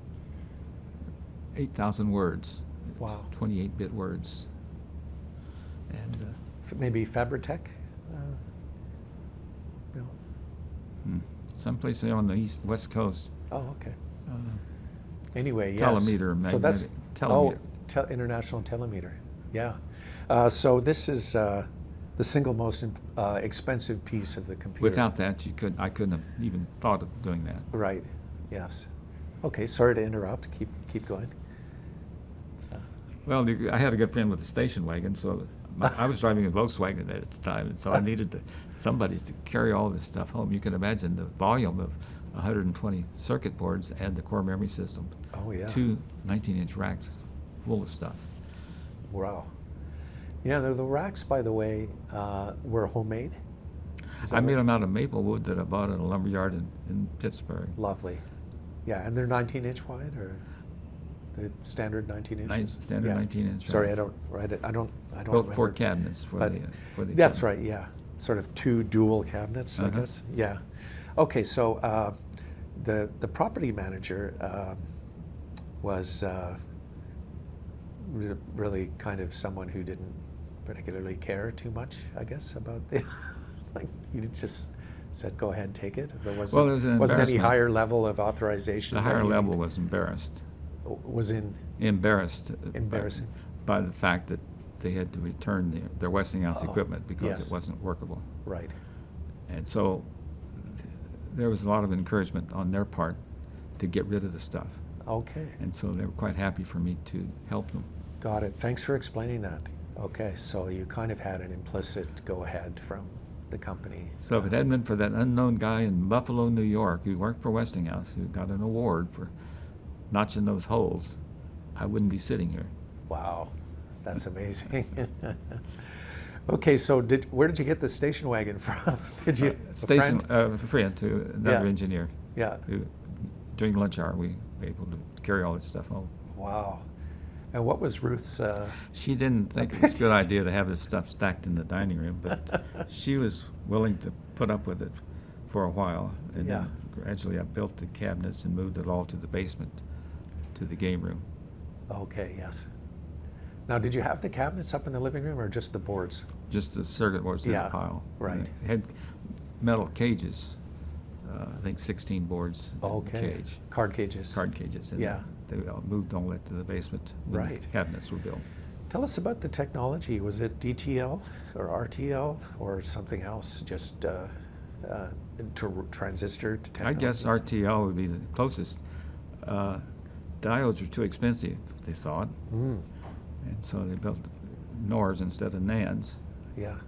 8,000 words. Wow. 28-bit words. And Maybe Fabritech? No. someplace there on the west coast. Oh, okay. Uh, Anyway, yes. Telemeter, So that's telemeter. International Telemeter. Yeah. So this is the single most expensive piece of the computer. Without that, I couldn't have even thought of doing that. Right. Yes. Okay. Sorry to interrupt. Keep going. Well, I had a good friend with a station wagon, so I was driving a Volkswagen at the time, and so I needed somebody to carry all this stuff home. You can imagine the volume of 120 circuit boards and the core memory system. Oh yeah. 2 19-inch racks full of stuff. Wow. Yeah, the racks, by the way, were homemade. Is that I made right? them out of maple wood that I bought at a lumberyard in Pittsburgh. Lovely. Yeah, and they're 19-inch wide, or the standard 19 inches. Standard Yeah. 19-inch. Sorry, I don't write it. I don't Well, remember. 4 cabinets for But the that's cabinet. right. Yeah, sort of 2 dual cabinets, I Uh-huh. guess. Yeah. Okay, so the property manager was really kind of someone who didn't particularly care too much, I guess, about this. Like, he just said, "Go ahead, take it." There wasn't, Well, it was an wasn't any embarrassment. higher level of authorization. The that higher you level needed. was embarrassed. Was in Embarrassed. Embarrassing. By the fact that they had to return their Westinghouse Oh, equipment because yes. it wasn't workable. right. And so there was a lot of encouragement on their part to get rid of the stuff. Okay. And so they were quite happy for me to help them. Got it. Thanks for explaining that. Okay, so you kind of had an implicit go-ahead from the company. So if it hadn't been for that unknown guy in Buffalo, New York, who worked for Westinghouse, who got an award for notching those holes, I wouldn't be sitting here. Wow, that's amazing. Okay, so where did you get the station wagon from? Did you A friend to another engineer. Yeah. Who, during lunch hour, we were able to carry all this stuff home. Wow. And what was Ruth's? She didn't think it was a good idea to have this stuff stacked in the dining room, but she was willing to put up with it for a while. And then gradually I built the cabinets and moved it all to the basement, to the game room. Okay, yes. Now, did you have the cabinets up in the living room or just the boards? Just the circuit boards in the pile. Right. It had metal cages, I think 16 boards in the cage. Card cages. Card cages. And they all moved all that to the basement when the cabinets were built. Tell us about the technology. Was it DTL or RTL or something else? Just transistor technology? I guess RTL would be the closest. Diodes are too expensive, they thought. And so they built NORs instead of NANDs. Yeah.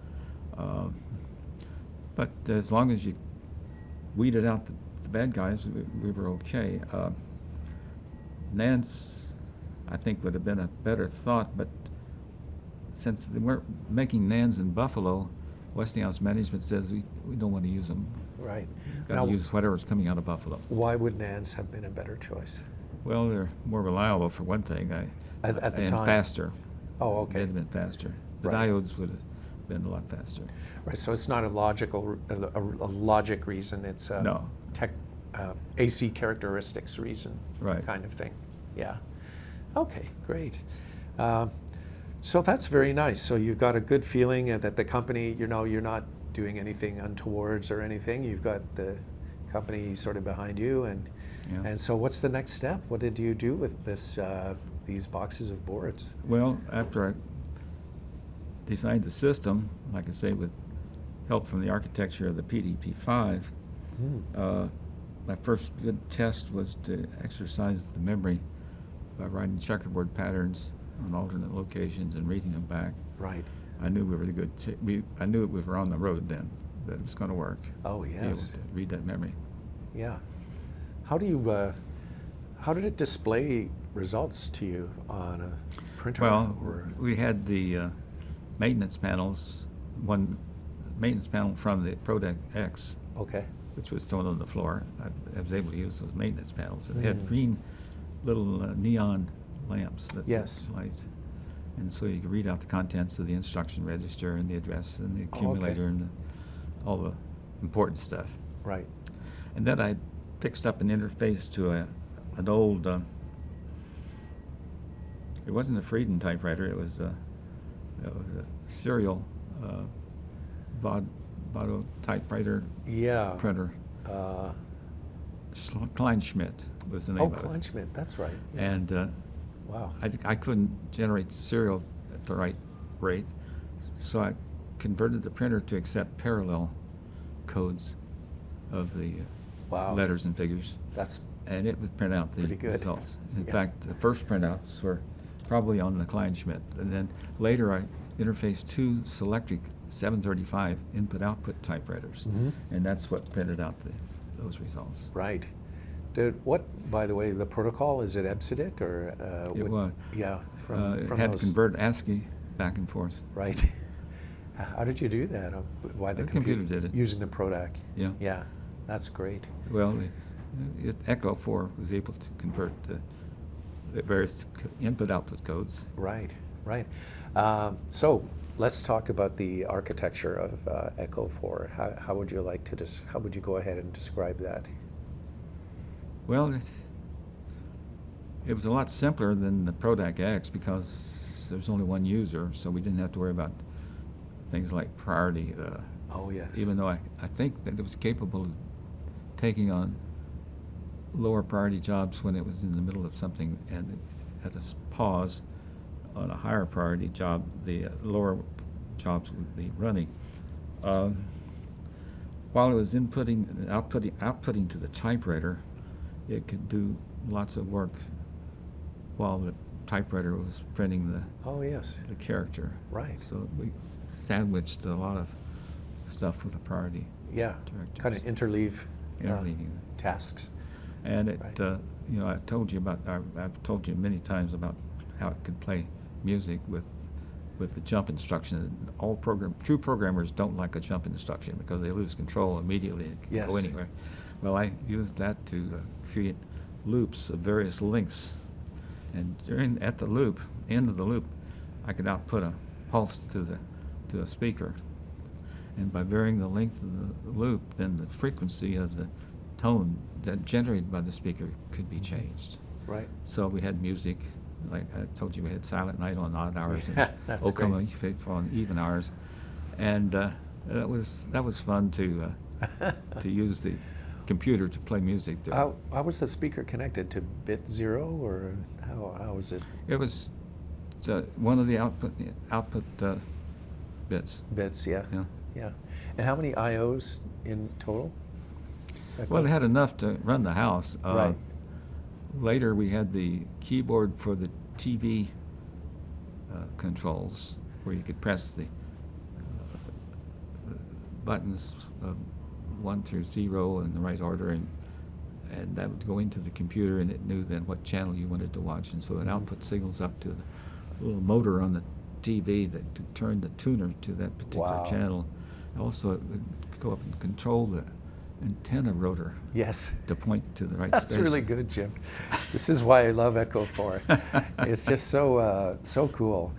But as long as you weeded out the bad guys, we were okay. NANDs, I think, would have been a better thought, but since they weren't making NANDs in Buffalo, Westinghouse management says we don't want to use them. Right. Got to use whatever's coming out of Buffalo. Why would NANDs have been a better choice? Well, they're more reliable for one thing. At the and time. faster. Oh, okay. They'd have been faster. The diodes would have been a lot faster. Right. So it's not a logic reason. It's a no. AC characteristics reason. Right. Kind of thing. Yeah. Okay. Great. So that's very nice. So you've got a good feeling that the company, you're not doing anything untowards or anything. You've got the company sort of behind you, and so what's the next step? What did you do with these boxes of boards? Well, after I designed the system, like I say, with help from the architecture of the PDP 5, my first good test was to exercise the memory by writing checkerboard patterns on alternate locations and reading them back. Right. I knew we were good. I knew we were on the road then, that it was going to work. Oh yes. Be able to read that memory. Yeah. How did it display results to you on a printer? Well, we had the maintenance panels. One maintenance panel from the PRODAC X. Okay. Which was thrown on the floor. I was able to use those maintenance panels. And they had green little neon lamps that light. And so you could read out the contents of the instruction register and the address and the accumulator and all the important stuff. Right. And then I fixed up an interface to an old, it wasn't a Frieden typewriter, it was a serial Vado typewriter printer. Kleinschmidt was the name of it. Oh, Kleinschmidt, that's right. Yeah. And wow. I couldn't generate serial at the right rate, so I converted the printer to accept parallel codes of the letters and figures. And it would print out the results. In fact, the first printouts were probably on the Kleinschmidt, and then later I interfaced two Selectric 735 input-output typewriters, and that's what printed out those results. Right. By the way, the protocol, is it EBCDIC or? It was. Yeah. It had to convert ASCII back and forth. Right. How did you do that? Why the computer did it. Using the PRODAC. Yeah. Yeah, that's great. Well, Echo 4 was able to convert the various input-output codes. Right, right. So let's talk about the architecture of Echo 4. How would you like to how would you go ahead and describe that? Well, it was a lot simpler than the PRODAC X because there's only one user, so we didn't have to worry about things like priority. Oh yes. Even though I think that it was capable of taking on lower priority jobs when it was in the middle of something and it had to pause on a higher priority job, the lower jobs would be running. What while it was outputting to the typewriter, it could do lots of work while the typewriter was printing Oh, yes. the character. Right. So we sandwiched a lot of stuff with the priority Yeah. directors. Kind of interleave Interleaving. tasks. And it, Right. you know, I've told you many times about how it could play music with the jump instruction. True programmers don't like a jump instruction because they lose control immediately and can Yes. go anywhere. Well, I used that to create loops of various lengths, and at the loop, end of the loop, I could output a pulse to a speaker, and by varying the length of the loop, then the frequency of the tone that generated by the speaker could be changed. Right. So we had music, like I told you, we had Silent Night on odd hours and That's O Come great. Faithful on even hours, and that was fun to use the computer to play music there. How was the speaker connected to bit 0, or how was it? It was one of the output bits. Bits, yeah. Yeah. Yeah. And how many IOs in total? Well, it had enough to run the house. Right. Later, we had the keyboard for the TV controls, where you could press the buttons 1 through 0 in the right order, and that would go into the computer, and it knew then what channel you wanted to watch, and so it output signals up to the little motor on the TV that to turn the tuner to that particular Wow. channel. Also, it would go up and control the antenna rotor Yes. to point to the right That's station. really good, Jim. This is why I love Echo 4. It's just so cool.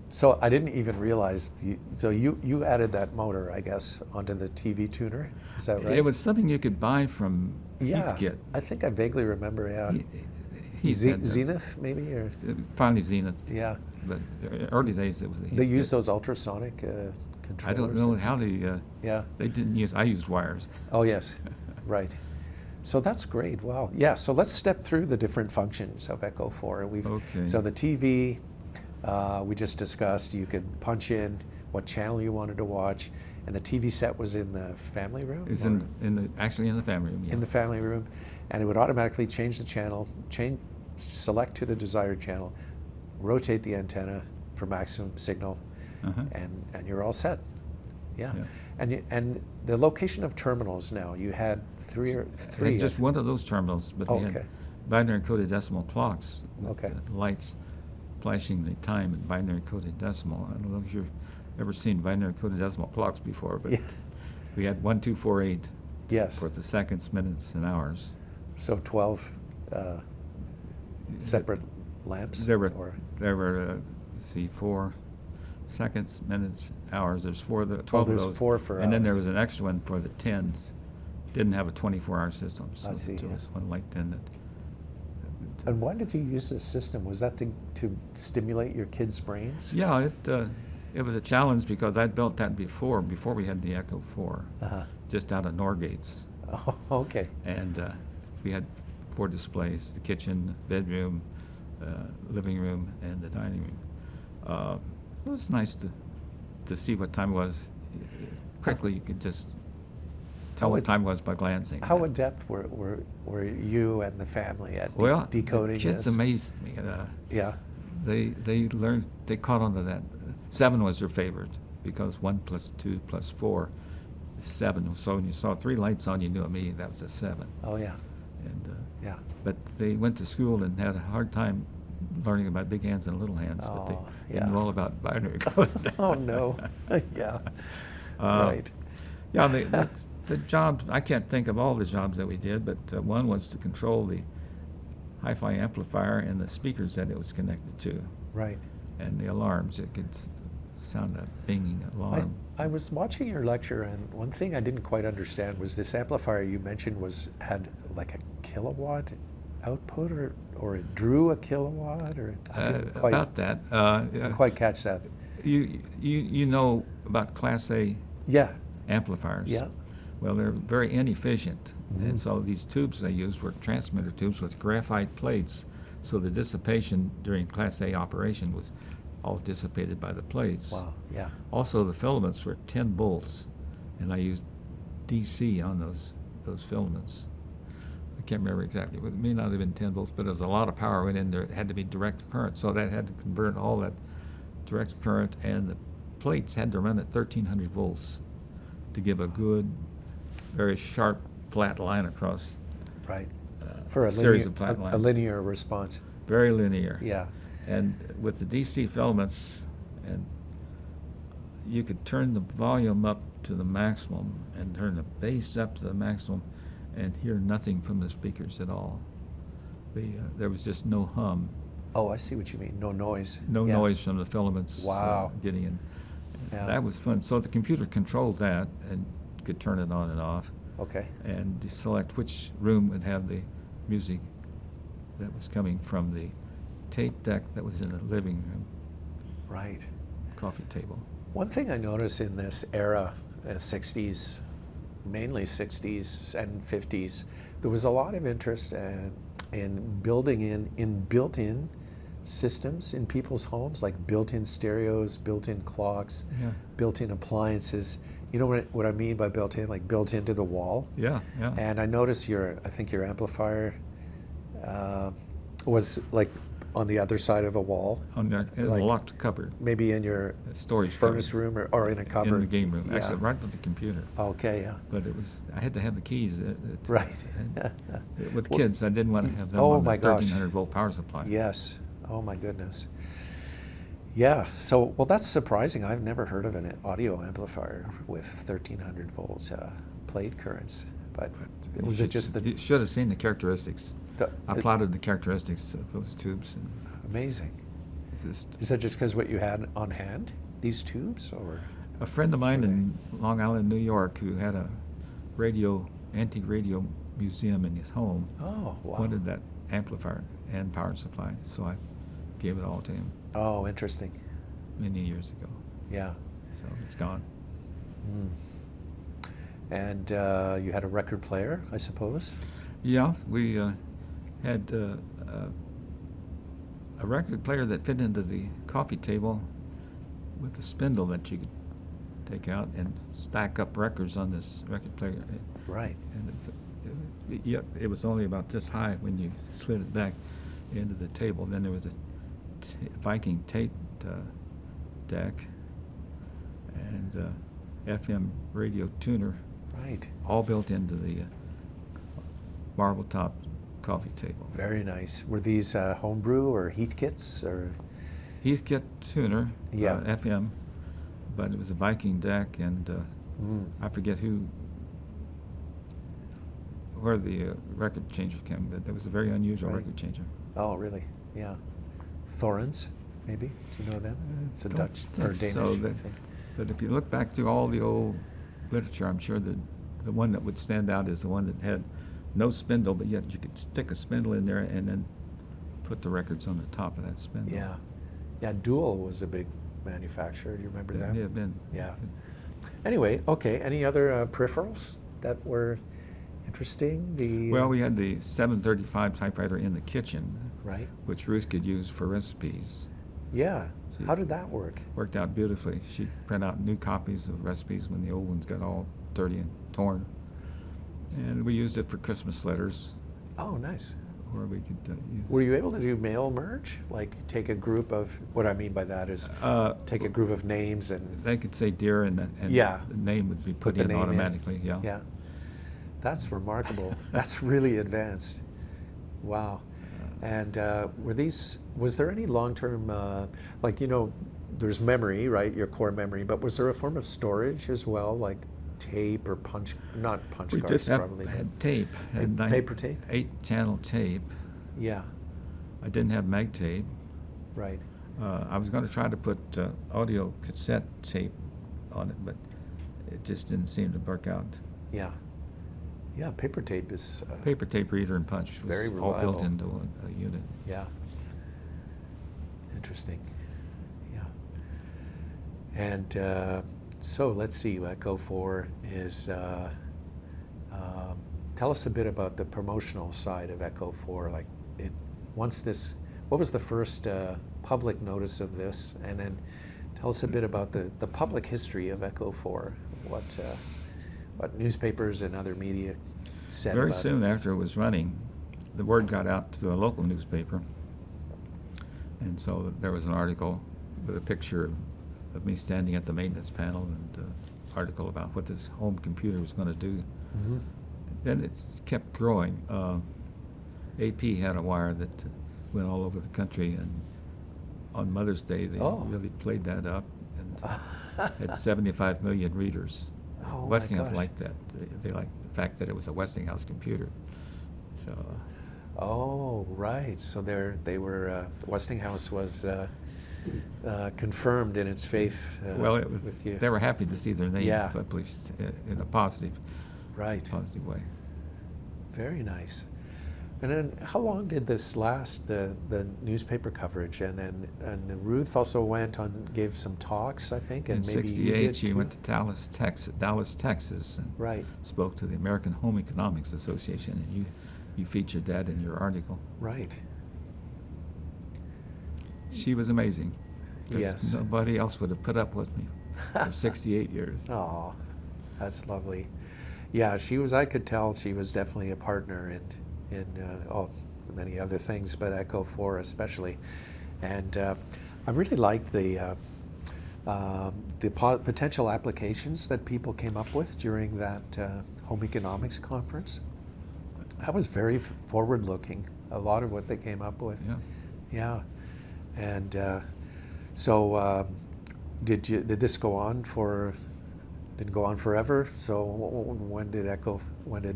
So I didn't even realize. So you added that motor, I guess, onto the TV tuner. Is that right? It was something you could buy from Yeah. Heathkit. I think I vaguely remember. Yeah. Heathkit. Zenith, maybe, or Finally Zenith. yeah. But early days it was the They Heathkit. used those ultrasonic controllers. I don't know think. how they. Yeah. They didn't use. I used wires. Oh, yes, right. So that's great. Wow. Yeah. So let's step through the different functions of Echo 4. Okay. So the TV, we just discussed. You could punch in what channel you wanted to watch, and the TV set was in the family room. It's or actually in the family room. Yeah. in the family room, and it would automatically change the channel, select to the desired channel, rotate the antenna for maximum signal, Uh-huh. and you're all set. Yeah. Yeah. And the location of terminals now, you had three. And just one of those terminals, but we Okay. had binary coded decimal clocks with Okay. the lights flashing the time in binary coded decimal. I don't know if you've ever seen binary coded decimal clocks before, but Yeah. we had 1, 2, 4, 8 Yes. for the seconds, minutes, and hours. So 12 separate lamps? There were or- let's see, 4 seconds, minutes, hours. There's 12 there's of those. 4 for And then there hours. was an extra one for the 10s. Didn't have a 24-hour system, so I see, there yeah. was one like 10 that. And why did you use this system? Was that to stimulate your kids' brains? Yeah, it was a challenge because I'd built that before we had the Echo 4, Uh-huh. just out of Norgates. Oh, okay. And we had 4 displays: the kitchen, bedroom, living room, and the dining room. It was nice to see what time it was. Quickly, you could just tell what time it was by glancing. How adept were you and the family at Well, decoding the kids this? amazed me. Yeah. They learned, they caught on to that. 7 was their favorite because 1 plus 2 plus 4 is 7. So when you saw 3 lights on, you knew immediately that was a 7. Oh, yeah. And Yeah. but they went to school and had a hard time learning about big hands and little hands, but they yeah. knew all about binary code. Oh, no. Yeah. Uh, Right. Yeah, the jobs, I can't think of all the jobs that we did, but one was to control the hi-fi amplifier and the speakers that it was connected to, Right. and the alarms. It could sound a binging alarm. I was watching your lecture, and one thing I didn't quite understand was this amplifier you mentioned had like a kilowatt output, or it drew a kilowatt, or I didn't quite, About that, didn't quite catch that. you know about Class A Yeah. amplifiers. Yeah. Well, they're very inefficient, Mhm. and so these tubes they used were transmitter tubes with graphite plates, so the dissipation during Class A operation was all dissipated by the plates. Wow. Yeah. Also, the filaments were 10 volts, and I used DC on those filaments. I can't remember exactly. It may not have been 10 volts, but there was a lot of power went in there. It had to be direct current, so that had to convert all that direct current, and the plates had to run at 1300 volts to give a good, very sharp, flat line across. Right. For a series linear, of flat lines. a linear response. Very linear. Yeah. And with the DC filaments, and you could turn the volume up to the maximum and turn the bass up to the maximum and hear nothing from the speakers at all. There was just no hum. Oh, I see what you mean. No noise. No Yeah. noise from the filaments Wow. getting in. Yeah. That was fun. So the computer controlled that and could turn it on and off Okay. and select which room would have the music that was coming from the tape deck that was in the living room, Right. coffee table. One thing I noticed in this era, 60s, mainly 60s and 50s, there was a lot of interest in building in built-in systems in people's homes, like built-in stereos, built-in clocks, Yeah. built-in appliances. You know what I mean by built-in? Like built into the wall. Yeah, yeah. And I noticed I think your amplifier was like on the other side of a wall, On the, in like a locked cupboard. maybe in your Storage furnace cupboard. room or in a cupboard. In the game room, Yeah. actually right with the computer. Okay, yeah. But I had to have the keys. Right. With Well, kids, I didn't want to have them oh on the my gosh. 1300 volt power supply. Yes. Oh my goodness. Yeah. So, well, that's surprising. I've never heard of an audio amplifier with 1300 volt plate currents. But was it just You the should have seen the characteristics. I it- plotted the characteristics of those tubes. And amazing? it's just Is that just because what you had on hand, these tubes, or? a friend of mine in Long Island, New York, who had a antique radio museum in his home, Oh, wow. wanted that amplifier and power supply, so I gave it all to him Oh, interesting. many years ago. Yeah. So it's gone. Mm. And you had a record player, I suppose? Yeah, we had a record player that fit into the coffee table with a spindle that you could take out and stack up records on this record player. Right. And it was only about this high when you slid it back into the table. Then there was a Viking tape deck and FM radio tuner, Right. all built into the marble top coffee table. Very nice. Were these homebrew or Heathkits or? Heathkit tuner, Yeah. FM, but it was a Viking deck, and I forget where the record changer came, but it was a very unusual Right. record changer. Oh, really? Yeah. Thorens, maybe? Do you know them? It's a Don't Dutch or think Danish, so, I but- think. But if you look back through all the old literature, I'm sure that the one that would stand out is the one that had no spindle, but yet you could stick a spindle in there and then put the records on the top of that spindle. Yeah. Yeah, Dual was a big manufacturer. Do you remember That them? may have been. Yeah. Anyway, okay. Any other peripherals that were interesting? Well, we had the 735 typewriter in the kitchen, Right. which Ruth could use for recipes. Yeah. See. How did that work? Worked out beautifully. She'd print out new copies of recipes when the old ones got all dirty and torn. And we used it for Christmas letters, Oh, nice. or we could use. Were you able to do mail merge? Like take a group of, what I mean by that is take a group of names and. They could say dear, and Yeah. the name would be put the in name in. automatically. Yeah. Yeah. That's remarkable. That's really advanced. Wow. And was there any long-term, like, there's memory, right, your core memory, but was there a form of storage as well, like tape or not punch We cards did have probably, but had tape. Had paper tape? 8-channel tape. Yeah, I didn't have mag tape. right. I was going to try to put audio cassette tape on it, but it just didn't seem to work out. Yeah. Yeah, paper tape is, Paper tape reader and punch was Very all built reliable. into a unit. yeah. Interesting. Yeah. And so let's see, Echo 4 is, tell us a bit about the promotional side of Echo 4. Like, what was the first public notice of this? And then tell us a bit about the public history of Echo 4. what newspapers and other media said Very about soon it. after it was running, the word got out to a local newspaper, and so there was an article with a picture of me standing at the maintenance panel, and an article about what this home computer was going to do. Mm-hmm. Then it's kept growing. AP had a wire that went all over the country, and on Mother's Day they really played that up, and had 75 million readers. Oh, my Westinghouse gosh. liked that. They liked the fact that it was a Westinghouse computer. So. Oh, right. So Westinghouse was confirmed in its faith. Well, it was. With you. They were happy to see their name Yeah. published in a positive way. Very nice. And then, how long did this last? The newspaper coverage, and Ruth also went on, gave some talks, I think, and In maybe you '68, did she too? went to Dallas, Texas, and Right. spoke to the American Home Economics Association, and you featured that in your article. Right. She was amazing. Yes. Nobody else would have put up with me for 68 years. Oh, that's lovely. Yeah, she was. I could tell she was definitely a partner in many other things, but Echo 4 especially. And I really liked the potential applications that people came up with during that home economics conference. That was very forward-looking. A lot of what they came up with. Yeah. Yeah. And so did this go on for? Didn't go on forever. So when did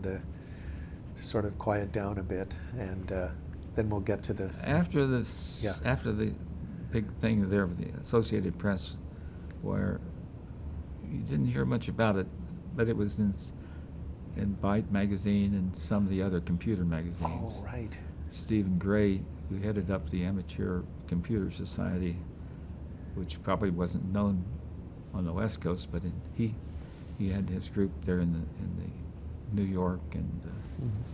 the sort of quiet down a bit, and then we'll get to the After this, Yeah. after the big thing there with the Associated Press, where you didn't hear much about it, but it was in Byte magazine and some of the other computer magazines. Oh, right. Stephen Gray, who headed up the Amateur Computer Society, which probably wasn't known on the West Coast, but he had his group there in the New York and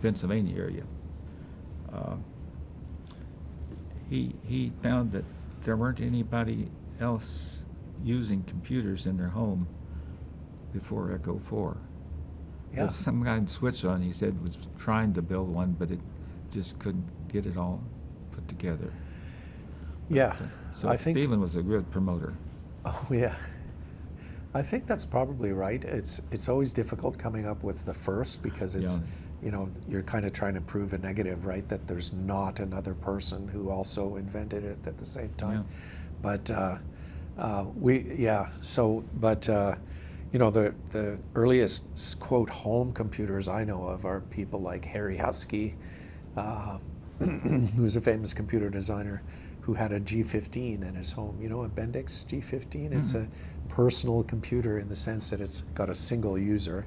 Pennsylvania area. He found that there weren't anybody else using computers in their home before Echo 4. Yeah. There's some guy in Switzerland, he said, was trying to build one, but it just couldn't get it all put together. Yeah. So I think. Stephen was a good promoter. Oh, yeah. I think that's probably right. It's always difficult coming up with the first, because it's you're kind of trying to prove a negative, right? That there's not another person who also invented it at the same time. Yeah. But the earliest quote home computers I know of are people like Harry Huskey, who's a famous computer designer, who had a G15 in his home. You know, a Bendix G15. It's a personal computer in the sense that it's got a single user.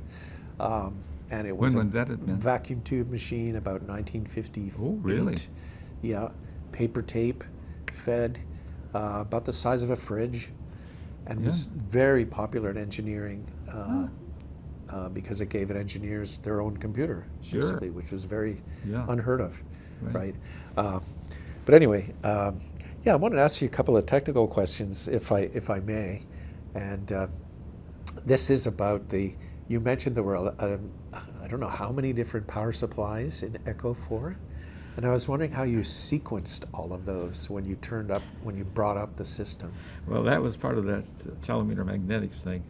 And it was When would that have been? vacuum tube machine, about 1958. Oh, really? Yeah, paper tape, fed, about the size of a fridge, and was very popular in engineering because it gave engineers their own computer, basically, which was very unheard of, right? But anyway, I wanted to ask you a couple of technical questions, if I may, and this is about you mentioned there were I don't know how many different power supplies in Echo 4, and I was wondering how you sequenced all of those when you brought up the system. Well, that was part of that telemeter magnetics thing.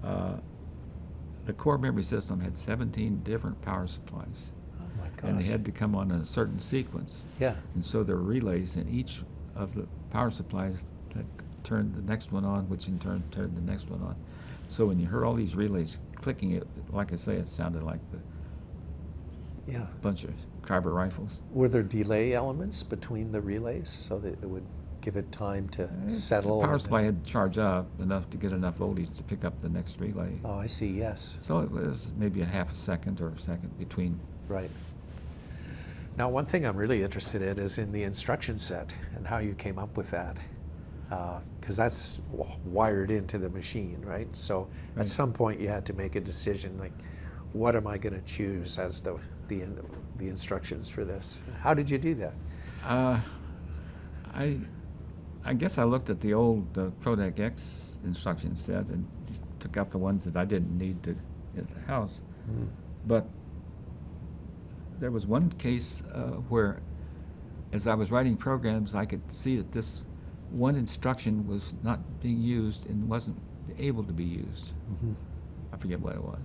The core memory system had 17 different power supplies. Oh my gosh. And they had to come on in a certain sequence. Yeah. And so there were relays in each of the power supplies that turned the next one on, which in turn turned the next one on. So when you heard all these relays clicking, it, like I say, it sounded like a bunch of Kyber rifles. Were there delay elements between the relays so that it would give it time to settle? The power supply had to charge up enough to get enough voltage to pick up the next relay. Oh, I see, yes. So it was maybe a half a second or a second between. Right. Now, one thing I'm really interested in is in the instruction set and how you came up with that. Because that's wired into the machine, right? So at some point you had to make a decision, like, what am I going to choose as the instructions for this? How did you do that? I guess I looked at the old PRODAC X instruction set and just took out the ones that I didn't need to at the house. But there was one case where, as I was writing programs, I could see that this one instruction was not being used and wasn't able to be used. I forget what it was.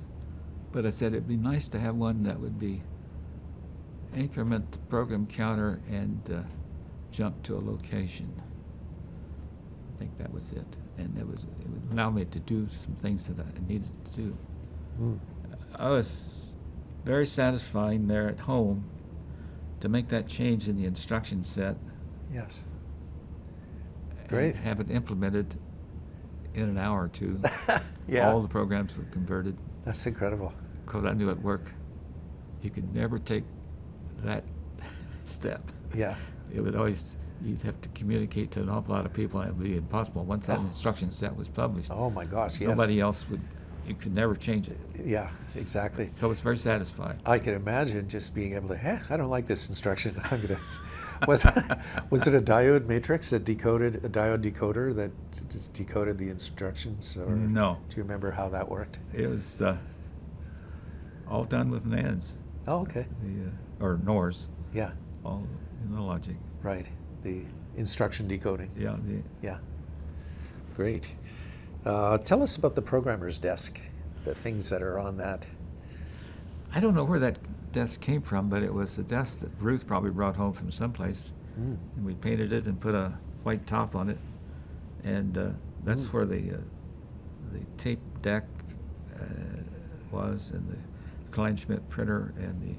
But I said it'd be nice to have one that would be increment the program counter and jump to a location. I think that was it. And it would allow me to do some things that I needed to do. I was very satisfying there at home to make that change in the instruction set. Yes. Great. And have it implemented in an hour or two. Yeah. All the programs were converted. That's incredible. Because I knew at work you could never take that step. Yeah. It would always, you'd have to communicate to an awful lot of people, and it would be impossible. Once that instruction set was published, Oh my gosh, yes. nobody else would, you could never change it. Yeah, exactly. So it's very satisfying. I can imagine just being able to, I don't like this instruction. I'm gonna, was it a diode matrix that decoded, a diode decoder that just decoded the instructions? Or No. do you remember how that worked? It was all done with NANDs. Oh, okay. Or NORs, Yeah, all in the logic. right. The instruction decoding. Yeah, Yeah. Great. Tell us about the programmer's desk, the things that are on that. I don't know where that desk came from, but it was a desk that Ruth probably brought home from someplace. And we painted it and put a white top on it. And that's where the tape deck was, and the Kleinschmidt printer, and the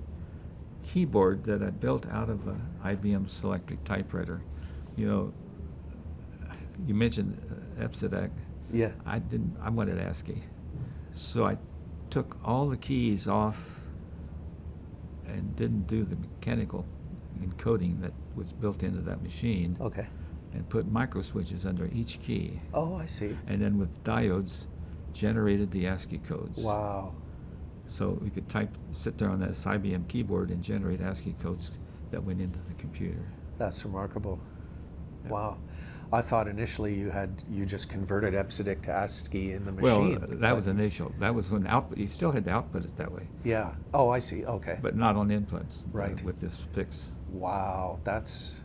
keyboard that I built out of a IBM Selectric typewriter. You know, you mentioned EBCDIC. Yeah. I wanted ASCII. So I took all the keys off and didn't do the mechanical encoding that was built into that machine. Okay. And put micro switches under each key. Oh, I see. And then with diodes, generated the ASCII codes. Wow. So we could sit there on that IBM keyboard and generate ASCII codes that went into the computer. That's remarkable. Yeah. Wow. I thought initially you just converted EBCDIC to ASCII in the machine. Well, that was initial. That was when you still had to output it that way. Yeah. Oh, I see. Okay. But not on inputs. Right. With this fix. Wow, that's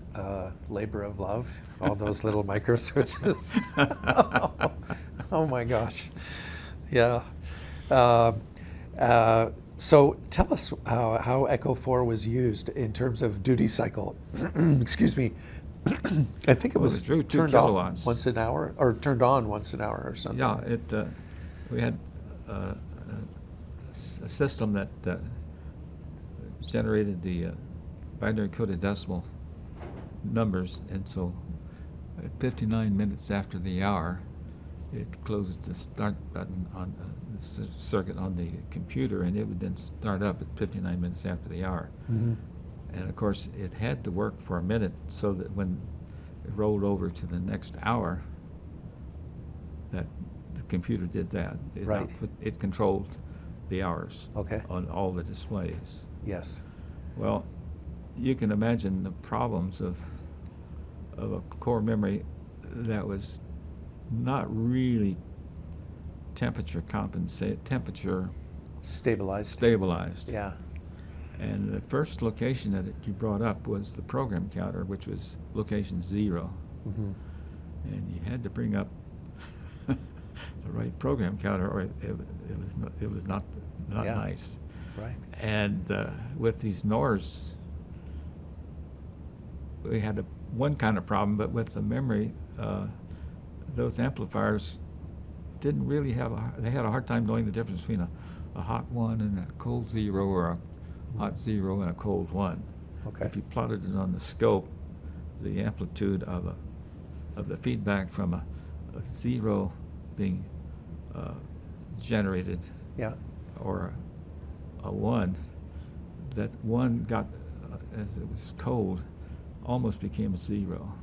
labor of love. All those little micro switches. Oh my gosh. Yeah. So tell us how Echo 4 was used in terms of duty cycle. Excuse me. I think it was it drew 2 turned kilowatts. off once an hour, or turned on once an hour, or something. Yeah, we had a system that generated the binary coded decimal numbers, and so at 59 minutes after the hour, it closed the start button on the circuit on the computer, and it would then start up at 59 minutes after the hour. And of course, it had to work for a minute so that when it rolled over to the next hour, that the computer did that. Right. It controlled the hours. Okay. On all the displays. Yes. Well, you can imagine the problems of a core memory that was not really temperature stabilized. Yeah. And the first location that you brought up was the program counter, which was location 0. And you had to bring up the right program counter, or it was not nice. Right. And with these NORs, we had one kind of problem, but with the memory, those amplifiers didn't really they had a hard time knowing the difference between a hot 1 and a cold 0, or a hot 0 and a cold 1. Okay. If you plotted it on the scope, the amplitude of the feedback from a 0 being generated, Yeah. or a 1, that 1 got, as it was cold, almost became a 0.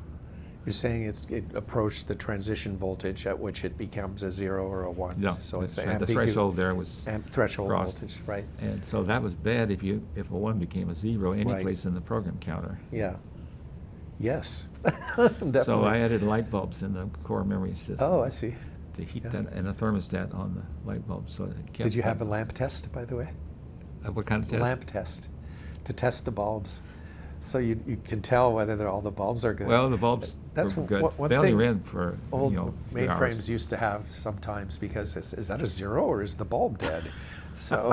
You're saying it approached the transition voltage at which it becomes a 0 or a 1. Yeah, So it's that's right. The threshold there was threshold crossed. voltage, right? And so that was bad if a 1 became a 0 any Right. place in the program counter. Yeah. Yes. Definitely. So I added light bulbs in the core memory system. Oh, I see. to heat Yeah. that, and a thermostat on the light bulb, so it kept. Did you have a lamp test, by the way? What kind of test? Lamp test to test the bulbs, so you can tell whether all the bulbs are good. Well, the bulbs That's were good. one They only thing ran for old 3 hours. mainframes used to have sometimes, because is that a 0 or is the bulb dead? So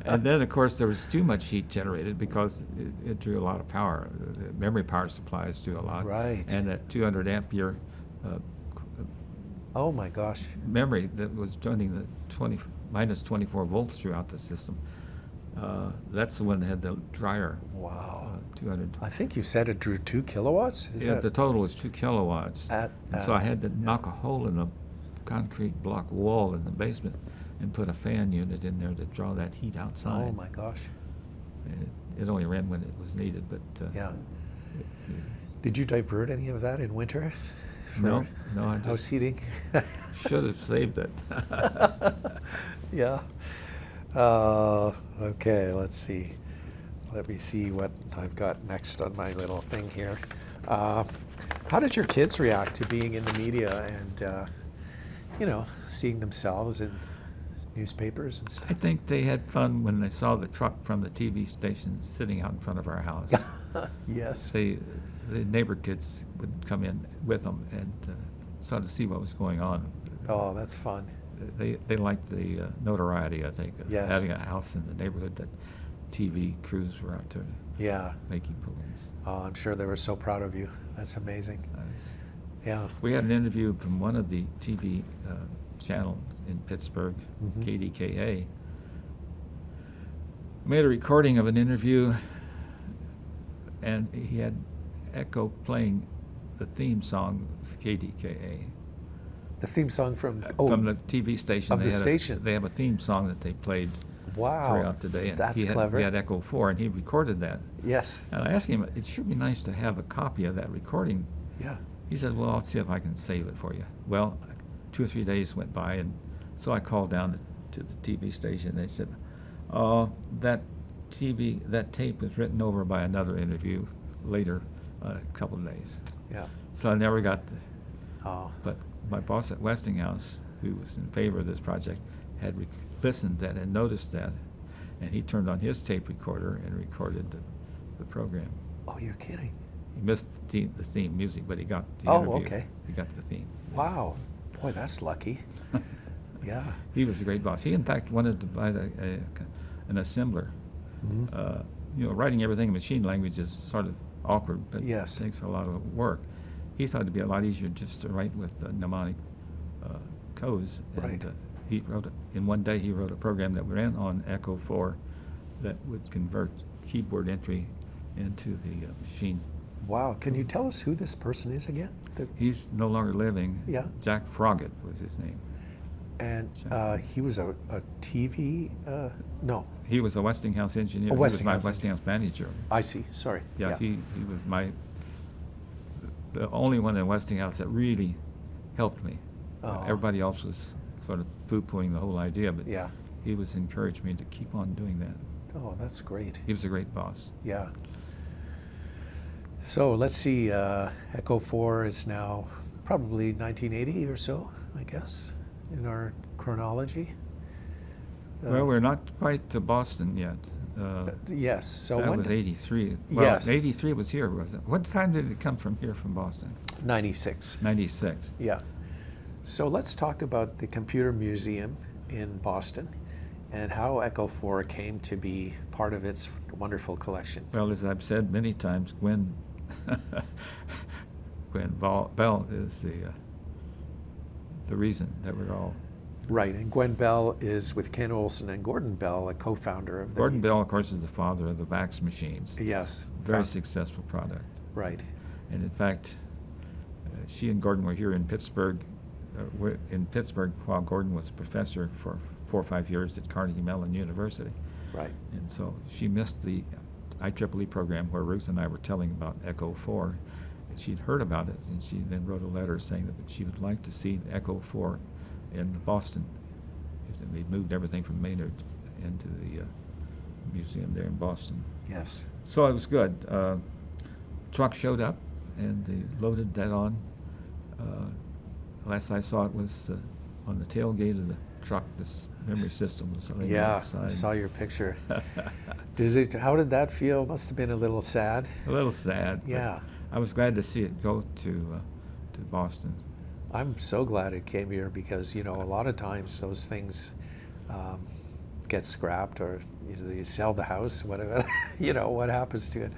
And then, of course, there was too much heat generated because it drew a lot of power. The memory power supplies drew a lot. Right. And that 200 ampere oh my gosh. memory that was running the minus 24 volts throughout the system. That's the one that had the dryer. Wow. 200. I think you said it drew 2 kilowatts. Is Yeah, that the total was 2 kilowatts. at? And so I had to knock a hole in a concrete block wall in the basement and put a fan unit in there to draw that heat outside. Oh my gosh. And it only ran when it was needed, but Yeah. it- Did you divert any of that in winter? no, for no, I house just heating. should have saved it. Yeah. Okay, let's see. Let me see what I've got next on my little thing here. How did your kids react to being in the media and, seeing themselves in newspapers and I stuff? think they had fun when they saw the truck from the TV station sitting out in front of our house. Yes. The neighbor kids would come in with them and sort of see what was going on. Oh, that's fun. They liked the notoriety, I think, of Yes. having a house in the neighborhood that TV crews were out there Yeah. making programs. Oh, I'm sure they were so proud of you. That's amazing. Yeah. We had an interview from one of the TV channels in Pittsburgh, Mhm. KDKA. Made a recording of an interview, and he had Echo playing the theme song of KDKA. The theme song from From the TV station. of They the had station. they have a theme song that they played Wow. throughout the day. And That's he had, clever. He had Echo 4, and he recorded that. Yes. And I asked him, it should be nice to have a copy of that recording. Yeah. He said, well, I'll see if I can save it for you. Well, 2 or 3 days went by, and so I called down to the TV station. They said, that tape was written over by another interview later, a couple of days. Yeah. So I never got the, Oh. but my boss at Westinghouse, who was in favor of this project, had listened to that and noticed that, and he turned on his tape recorder and recorded the program. Oh, you're kidding. He missed the theme music, but he got the Oh, interview. okay. He got the theme. Wow. Boy, that's lucky. Yeah. He was a great boss. He, in fact, wanted to buy an assembler. Mhm. Writing everything in machine language is sort of awkward, but Yes. takes a lot of work. He thought it'd be a lot easier just to write with mnemonic codes. Right. And he wrote in one day. He wrote a program that ran on Echo 4 that would convert keyboard entry into the machine. Wow. Can you tell us who this person is again? He's no longer living. Yeah. Jack Froggatt was his name. And he was a TV. No, He was a Westinghouse engineer. A He was Westinghouse my Westinghouse manager. I see. Sorry. Yeah, he was the only one in Westinghouse that really helped me. Oh. Everybody else was sort of poo-pooing the whole idea, but Yeah. he was encouraged me to keep on doing that. Oh, that's great. He was a great boss. Yeah. So let's see. Echo 4 is now probably 1980 or so, I guess, in our chronology. Well, we're not quite to Boston yet. Yes. So That when was did- 83. Well, Yes. 83 was here, was it? What time did it come from here from Boston? 96. 96. Yeah. So let's talk about the Computer Museum in Boston and how Echo 4 came to be part of its wonderful collection. Well, as I've said many times, Gwen Bell is the reason that we're all. Right, and Gwen Bell is with Ken Olsen and Gordon Bell, a co-founder of the... Gordon Bell, of course, is the father of the VAX machines. Yes. Very successful product. Right. And in fact, she and Gordon were here in Pittsburgh, while Gordon was a professor for 4 or 5 years at Carnegie Mellon University. Right. And so she missed the IEEE program where Ruth and I were telling about Echo 4. And she'd heard about it, and she then wrote a letter saying that she would like to see Echo 4 in Boston. And they moved everything from Maynard into the museum there in Boston. Yes. So it was good. Truck showed up, and they loaded that on. last I saw it was on the tailgate of the truck. This memory system was laying Yeah, I outside. saw your picture. How did that feel? Must have been a little sad. A little sad. But Yeah. I was glad to see it go to Boston. I'm so glad it came here because, you know, a lot of times those things get scrapped or you sell the house, whatever, you know, what happens to it.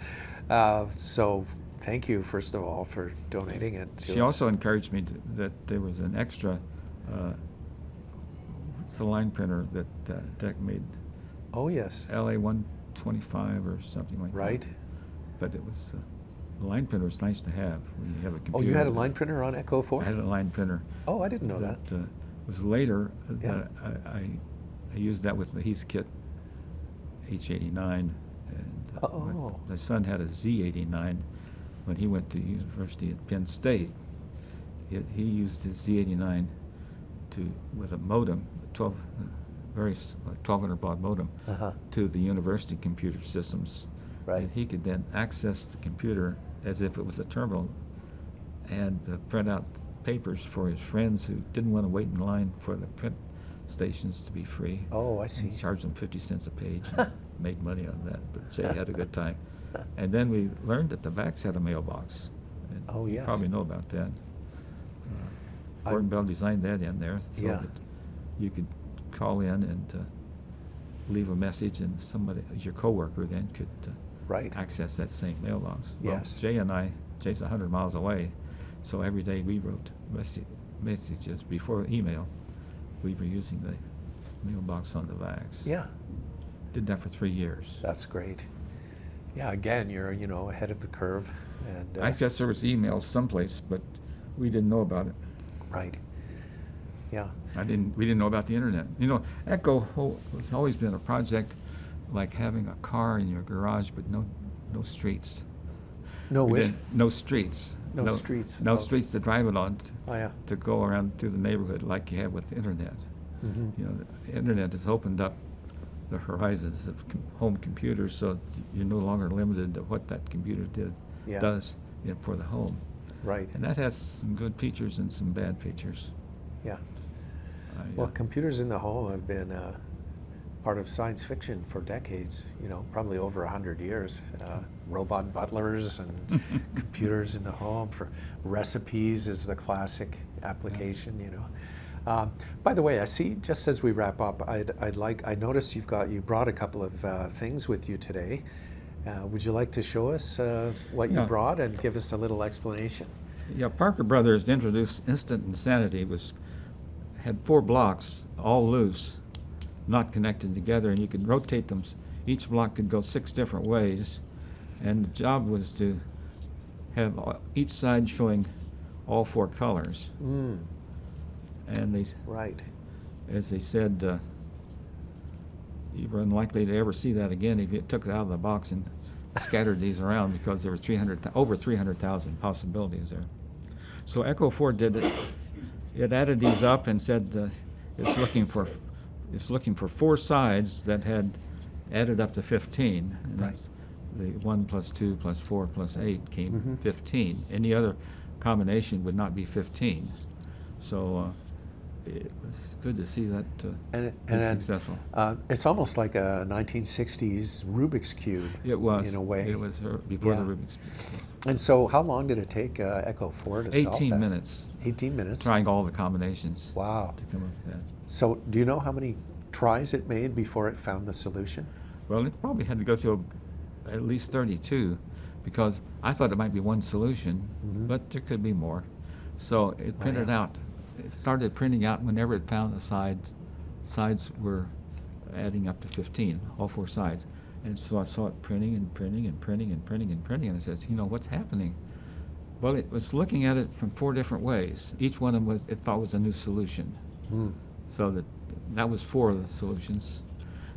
So thank you, first of all, for donating it to us. She also encouraged me that there was an extra, what's the line printer that Tech made? Oh, yes. LA 125 or something like that. Right. But it was, the line printer is nice to have when you have a computer. Oh, you had a line printer on Echo 4? I had a line printer. Oh, I didn't know that. It was later Yeah. that I used that with the Heathkit H89. And my son had a Z89 when he went to university at Penn State. He used his Z89 with a modem, 1200 baud modem, to the university computer systems. Right. And he could then access the computer as if it was a terminal and print out papers for his friends who didn't want to wait in line for the print stations to be free. Oh, I see. And he charged them 50 cents a page and made money on that, but Jay had a good time. And then we learned that the VAX had a mailbox. And Oh, yes. You probably know about that. Gordon Bell designed that in there so Yeah. that you could call in and leave a message, and somebody, your coworker, then could Right. access that same mailbox. Yes. Well, Jay's 100 miles away, so every day we wrote messages before email. We were using the mailbox on the VAX. Yeah. Did that for 3 years. That's great. Yeah, again, you're, you know, ahead of the curve. And I guess there was email someplace, but we didn't know about it. right. Yeah. We didn't know about the internet. You know, Echo has always been a project like having a car in your garage, but no streets. No which? No streets. No streets. No Oh. streets to drive it on Oh, yeah. to go around through the neighborhood like you have with the internet. Mm-hmm. You know, the internet has opened up the horizons of home computers, so you're no longer limited to what that computer Yeah. does for the home. Right. And that has some good features and some bad features. Yeah. Well, computers in the home have been part of science fiction for decades, you know, probably over 100 years. Robot butlers and computers in the home for recipes is the classic application, you know. By the way, I see, just as we wrap up, I notice you brought a couple of things with you today. Would you like to show us what you brought and give us a little explanation? Yeah, Parker Brothers introduced Instant Insanity, had 4 blocks, all loose, not connected together, and you could rotate them. Each block could go 6 different ways, and the job was to have each side showing all 4 colors. Mm. And Right. as they said, you were unlikely to ever see that again if you took it out of the box and scattered these around, because there were over 300,000 possibilities there. So Echo 4 did it. It added these up and said it's looking for 4 sides that had added up to 15. And Right. that's the 1 plus 2 plus 4 plus 8 came Mm-hmm. 15. Any other combination would not be 15. So it was good to see that And be successful. it's almost like a 1960s Rubik's Cube. It was. In a way. It was before the Yeah. Rubik's Cube. And so how long did it take Echo 4 to solve that? 18 minutes. 18 minutes? Trying all the combinations. Wow. To come up with that. So do you know how many tries it made before it found the solution? Well, it probably had to go through at least 32, because I thought it might be one solution, but there could be more. So it printed out. It started printing out whenever it found the sides. Sides were adding up to 15, all 4 sides. And so I saw it printing and printing and printing and printing and printing, and I says, you know, what's happening? Well, it was looking at it from 4 different ways. Each one of them it thought was a new solution. So that was 4 of the solutions.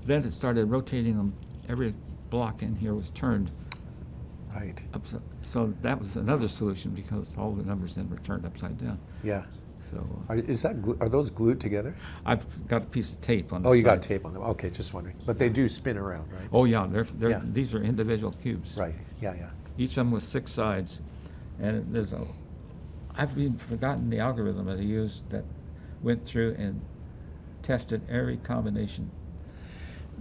Then it started rotating them. Every block in here was turned Right. upside. So that was another solution, because all the numbers then were turned upside down. Yeah. So Are those glued together? I've got a piece of tape on the Oh, you got sides. tape on them. Okay, just wondering. But they do spin around, right? Oh, yeah, Yeah. these are individual cubes. Right. Yeah, yeah. Each of them with 6 sides, and there's I've even forgotten the algorithm that I used that went through and tested every combination.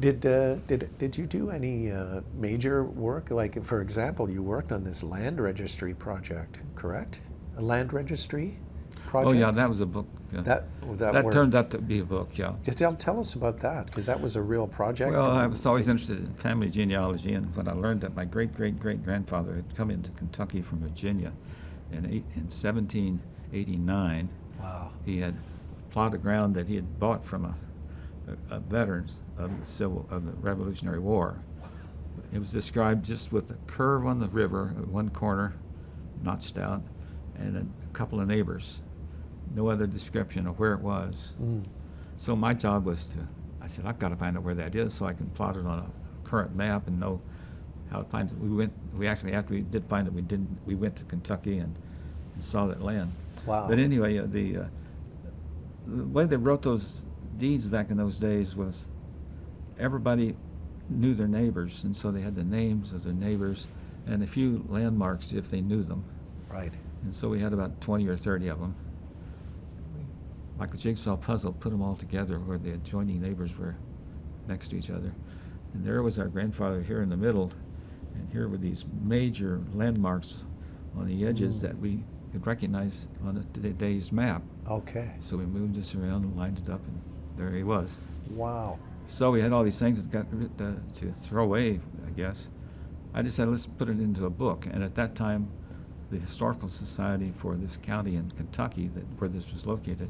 Did you do any major work? Like, for example, you worked on this land registry project, correct? A land registry project? Oh yeah, that was a book. Yeah. That turned out to be a book, yeah. Tell us about that, because that was a real project. Well, I was always interested in family genealogy, and when I learned that my great-great-great-grandfather had come into Kentucky from Virginia in 1789, wow. He had plot of ground that he had bought from a veteran of the Revolutionary War. It was described just with a curve on the river at one corner, notched out, and a couple of neighbors. No other description of where it was. So my job was I said, I've got to find out where that is so I can plot it on a current map and know how to find it. We actually, after we did find it, we went to Kentucky and saw that land. Wow. But anyway, the way they wrote those deeds back in those days was everybody knew their neighbors, and so they had the names of their neighbors and a few landmarks if they knew them. Right. And so we had about 20 or 30 of them. Like a jigsaw puzzle, put them all together where the adjoining neighbors were next to each other. And there was our grandfather here in the middle, and here were these major landmarks on the edges that we could recognize on today's map. Okay. So we moved this around and lined it up, and there he was. Wow. So we had all these things that got to throw away, I guess. I decided, let's put it into a book. And at that time, the Historical Society for this county in Kentucky, where this was located,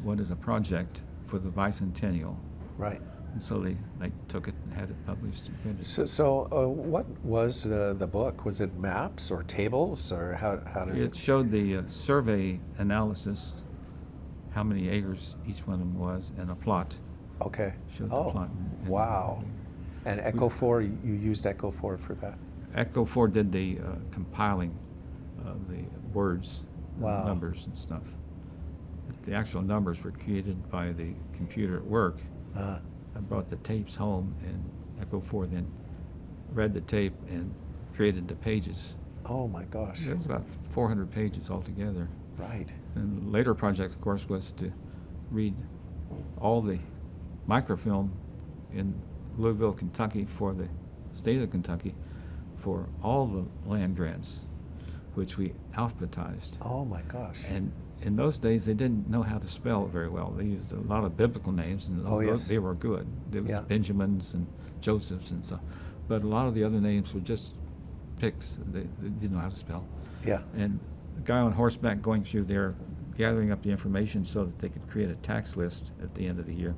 wanted a project for the bicentennial. Right. And so they took it and had it published and printed. So what was the book? Was it maps or tables, or how does It showed the survey analysis, how many acres each one of them was, and a plot. Okay. Showed the plot. Wow. And Echo 4, you used Echo 4 for that? Echo 4 did the compiling of the words, Wow. numbers and stuff. The actual numbers were created by the computer at work. I brought the tapes home, and Echo 4 then read the tape and created the pages. Oh my gosh. It was about 400 pages altogether. Right. And the later project, of course, was to read all the microfilm in Louisville, Kentucky, for the state of Kentucky, for all the land grants, which we alphabetized. Oh my gosh. And in those days, they didn't know how to spell it very well. They used a lot of biblical names, and yes. they were good. There was Yeah. Benjamins and Josephs and stuff. But a lot of the other names were just picks. They didn't know how to spell. Yeah. And the guy on horseback going through there, gathering up the information so that they could create a tax list at the end of the year,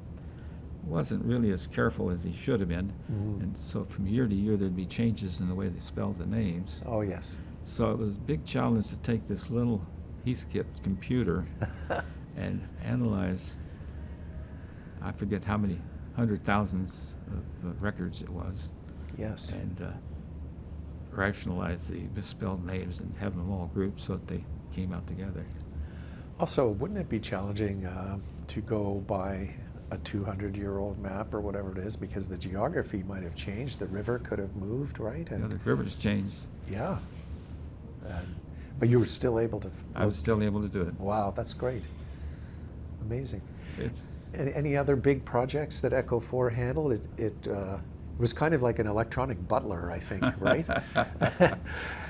wasn't really as careful as he should have been. And so from year to year, there'd be changes in the way they spelled the names. Oh yes. So it was a big challenge to take this little Heathkit computer and analyze, I forget how many 100,000s of records it was. Yes. And rationalize the misspelled names and have them all grouped so that they came out together. Also, wouldn't it be challenging to go by a 200-year-old map or whatever it is, because the geography might have changed, the river could have moved, right? And the rivers changed. Yeah. But you were still able to... I was still able to do it. Wow, that's great. Amazing. It's Any other big projects that Echo 4 handled? It was kind of like an electronic butler, I think, right?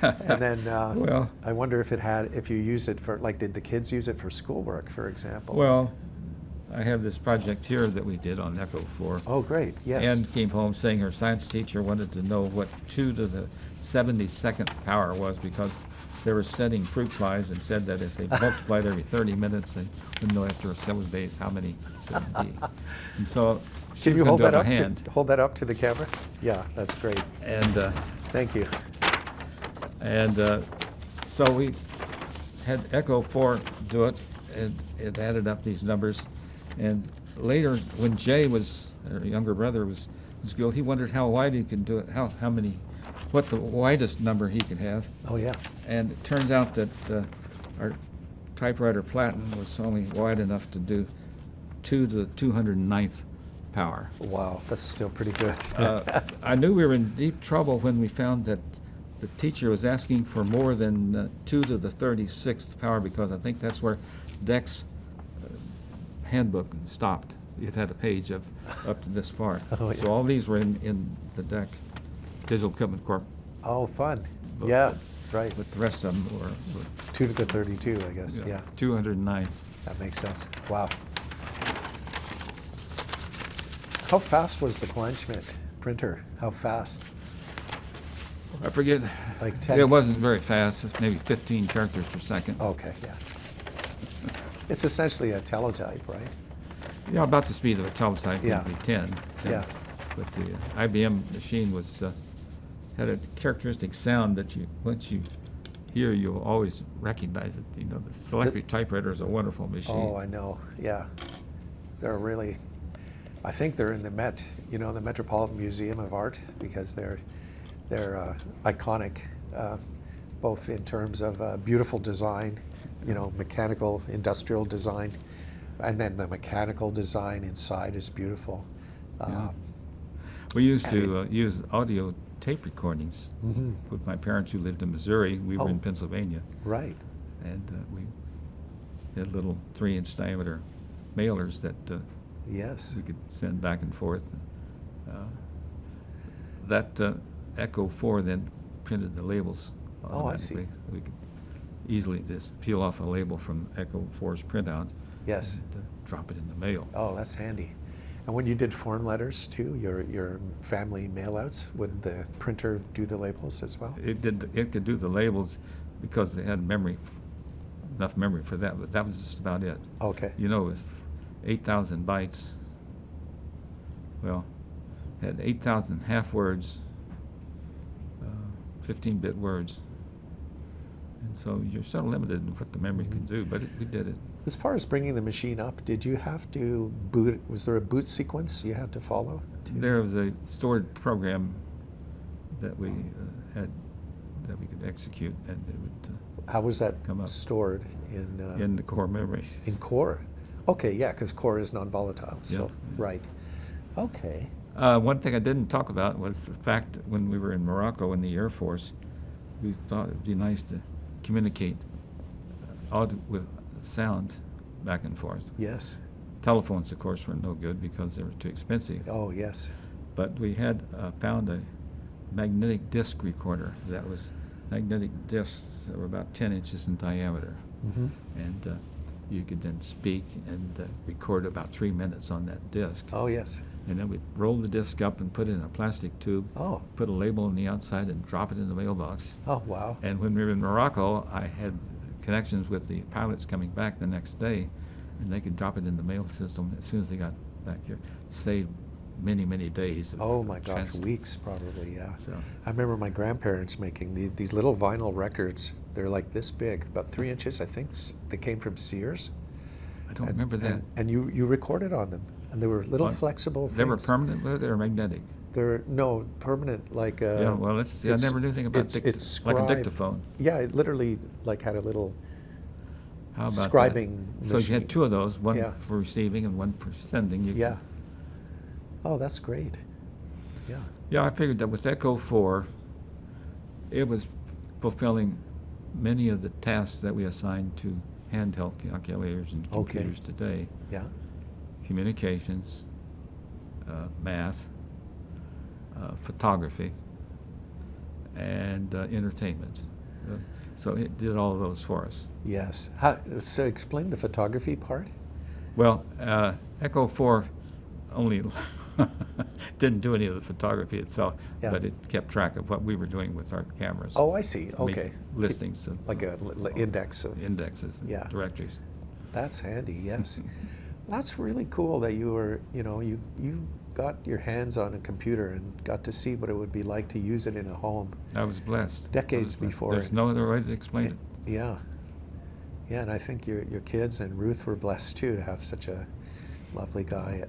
And then well, I wonder if you use it for, like, did the kids use it for schoolwork, for example? well, I have this project here that we did on Echo 4. Oh, great, yes. Ann came home saying her science teacher wanted to know what 2 to the 72nd power was, because they were studying fruit flies and said that if they multiplied every 30 minutes, they wouldn't know after several days how many could it be. And so she Can you couldn't hold do it that by up? hand. Hold that up to the camera? Yeah, that's great. And Thank you. So we had Echo 4 do it, and it added up these numbers. And later, when Jay was, her younger brother was in school, he wondered how wide he could do it, what the widest number he could have. Oh, yeah. And it turns out that our typewriter Platin was only wide enough to do 2 to the 209th power. Wow, that's still pretty good. I knew we were in deep trouble when we found that the teacher was asking for more than 2 to the 36th power, because I think that's where DEC's handbook stopped. It had a page of up to this far. Oh, yeah. So all these were in the DEC, Digital Equipment Corp. Oh, fun. book. Yeah, right. But the rest of them were 2 to the 32, I guess, yeah. 209. That makes sense. Wow. How fast was the Kleinschmidt printer? How fast? I forget. Like 10? It wasn't very fast, it's maybe 15 characters per second. Okay, yeah. It's essentially a teletype, right? Yeah, about the speed of a teletype, Yeah. maybe 10. Yeah. But the IBM machine was had a characteristic sound that once you hear, you'll always recognize it. You know, the selectric typewriter is a wonderful machine. Oh, I know, yeah. They're really, I think they're in the Met, you know, the Metropolitan Museum of Art, because they're iconic, both in terms of beautiful design, you know, mechanical, industrial design, and then the mechanical design inside is beautiful. Yeah. We used to use audio tape recordings with my parents who lived in Missouri. We were in Pennsylvania. Right. And we had little 3-inch diameter mailers that Yes. we could send back and forth. That Echo 4 then printed the labels Oh, I see. automatically. We could easily just peel off a label from Echo 4's printout Yes. and drop it in the mail. Oh, that's handy. And when you did foreign letters too, your family mailouts, would the printer do the labels as well? It could do the labels because it had enough memory for that, but that was just about it. Okay. You know, with 8,000 bytes, well, it had 8,000 half words, 15-bit words. And so you're sort of limited in what the memory can do, but we did it. As far as bringing the machine up, did you have to boot? Was there a boot sequence you had to follow? There was a stored program that we had that we could execute, and it would How was that come up stored in the core memory. in core? Okay, yeah, because core is non-volatile. So Yeah. right. Okay. One thing I didn't talk about was the fact that when we were in Morocco in the Air Force, we thought it would be nice to communicate with sound back and forth. Yes. Telephones, of course, were no good because they were too expensive. Oh, yes. But we had found a magnetic disc recorder that was magnetic discs that were about 10 inches in diameter. Mm-hmm. And you could then speak and record about 3 minutes on that disc. Oh, yes. And then we'd roll the disc up and put it in a plastic tube, Oh. put a label on the outside and drop it in the mailbox. Oh, wow. And when we were in Morocco, I had connections with the pilots coming back the next day, and they could drop it in the mail system as soon as they got back here. Saved many, many days. Oh my gosh, transit. weeks probably, yeah. So, I remember my grandparents making these little vinyl records. They're like this big, about 3 inches. I think they came from Sears. I don't remember that. And you recorded on them, and they were little flexible things. They were permanent, were they, or magnetic? They're no permanent, like Yeah, well, I never knew anything about it's like a scribe- dictaphone. Yeah, it literally like had a little How about scribing that? So you machine. had two of those, one Yeah. for receiving and one for sending. Yeah. Oh, that's great. Yeah. Yeah, I figured that with Echo 4, it was fulfilling many of the tasks that we assigned to handheld calculators and Okay. computers today. Yeah. Communications, math, photography, and entertainment. So it did all of those for us. Yes. So explain the photography part. Well, Echo 4 only didn't do any of the photography itself, Yeah. but it kept track of what we were doing with our cameras. Oh, I see. Made Okay. listings of Like a index of. indexes, and Yeah. directories. That's handy. Yes. That's really cool that you were, you got your hands on a computer and got to see what it would be like to use it in a home. I was blessed. Decades I was blessed. before. There's no other way to explain it. Yeah. Yeah, and I think your kids and Ruth were blessed too to have such a lovely guy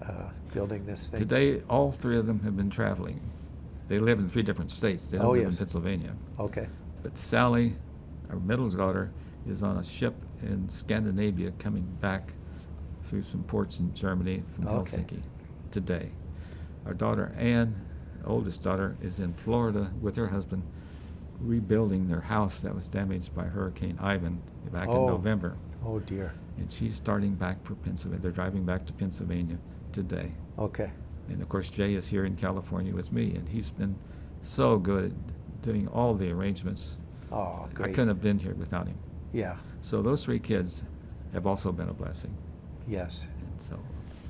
building this thing. Today, all three of them have been traveling. They live in 3 different states. They don't Oh, live yes. in Pennsylvania. Okay. But Sally, our middle daughter, is on a ship in Scandinavia coming back through some ports in Germany from Okay. Helsinki today. Our daughter Anne, oldest daughter, is in Florida with her husband rebuilding their house that was damaged by Hurricane Ivan back in November. Oh dear. And she's starting back for Pennsylvania. They're driving back to Pennsylvania today. Okay. And of course, Jay is here in California with me, and he's been so good at doing all the arrangements. Oh, great. I couldn't have been here without him. Yeah. So those 3 kids have also been a blessing. Yes. And so,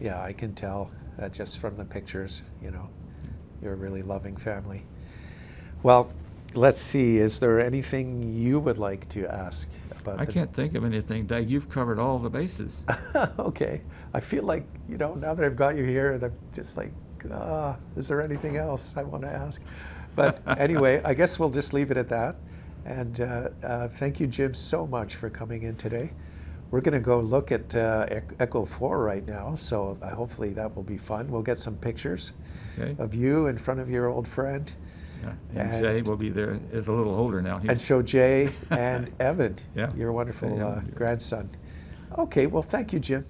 Yeah, I can tell just from the pictures, you know, you're a really loving family. Well, let's see, is there anything you would like to ask about I can't think of anything, Doug. You've covered all the bases. Okay. I feel like, you know, now that I've got you here, I'm just like, is there anything else I want to ask? But anyway, I guess we'll just leave it at that. And thank you, Jim, so much for coming in today. We're going to go look at Echo 4 right now, so hopefully that will be fun. We'll get some pictures of you in front of your old friend. Yeah. And Jay will be there, is a little older now. And show Jay and Evan, Yeah. your wonderful grandson. Okay, well, thank you, Jim.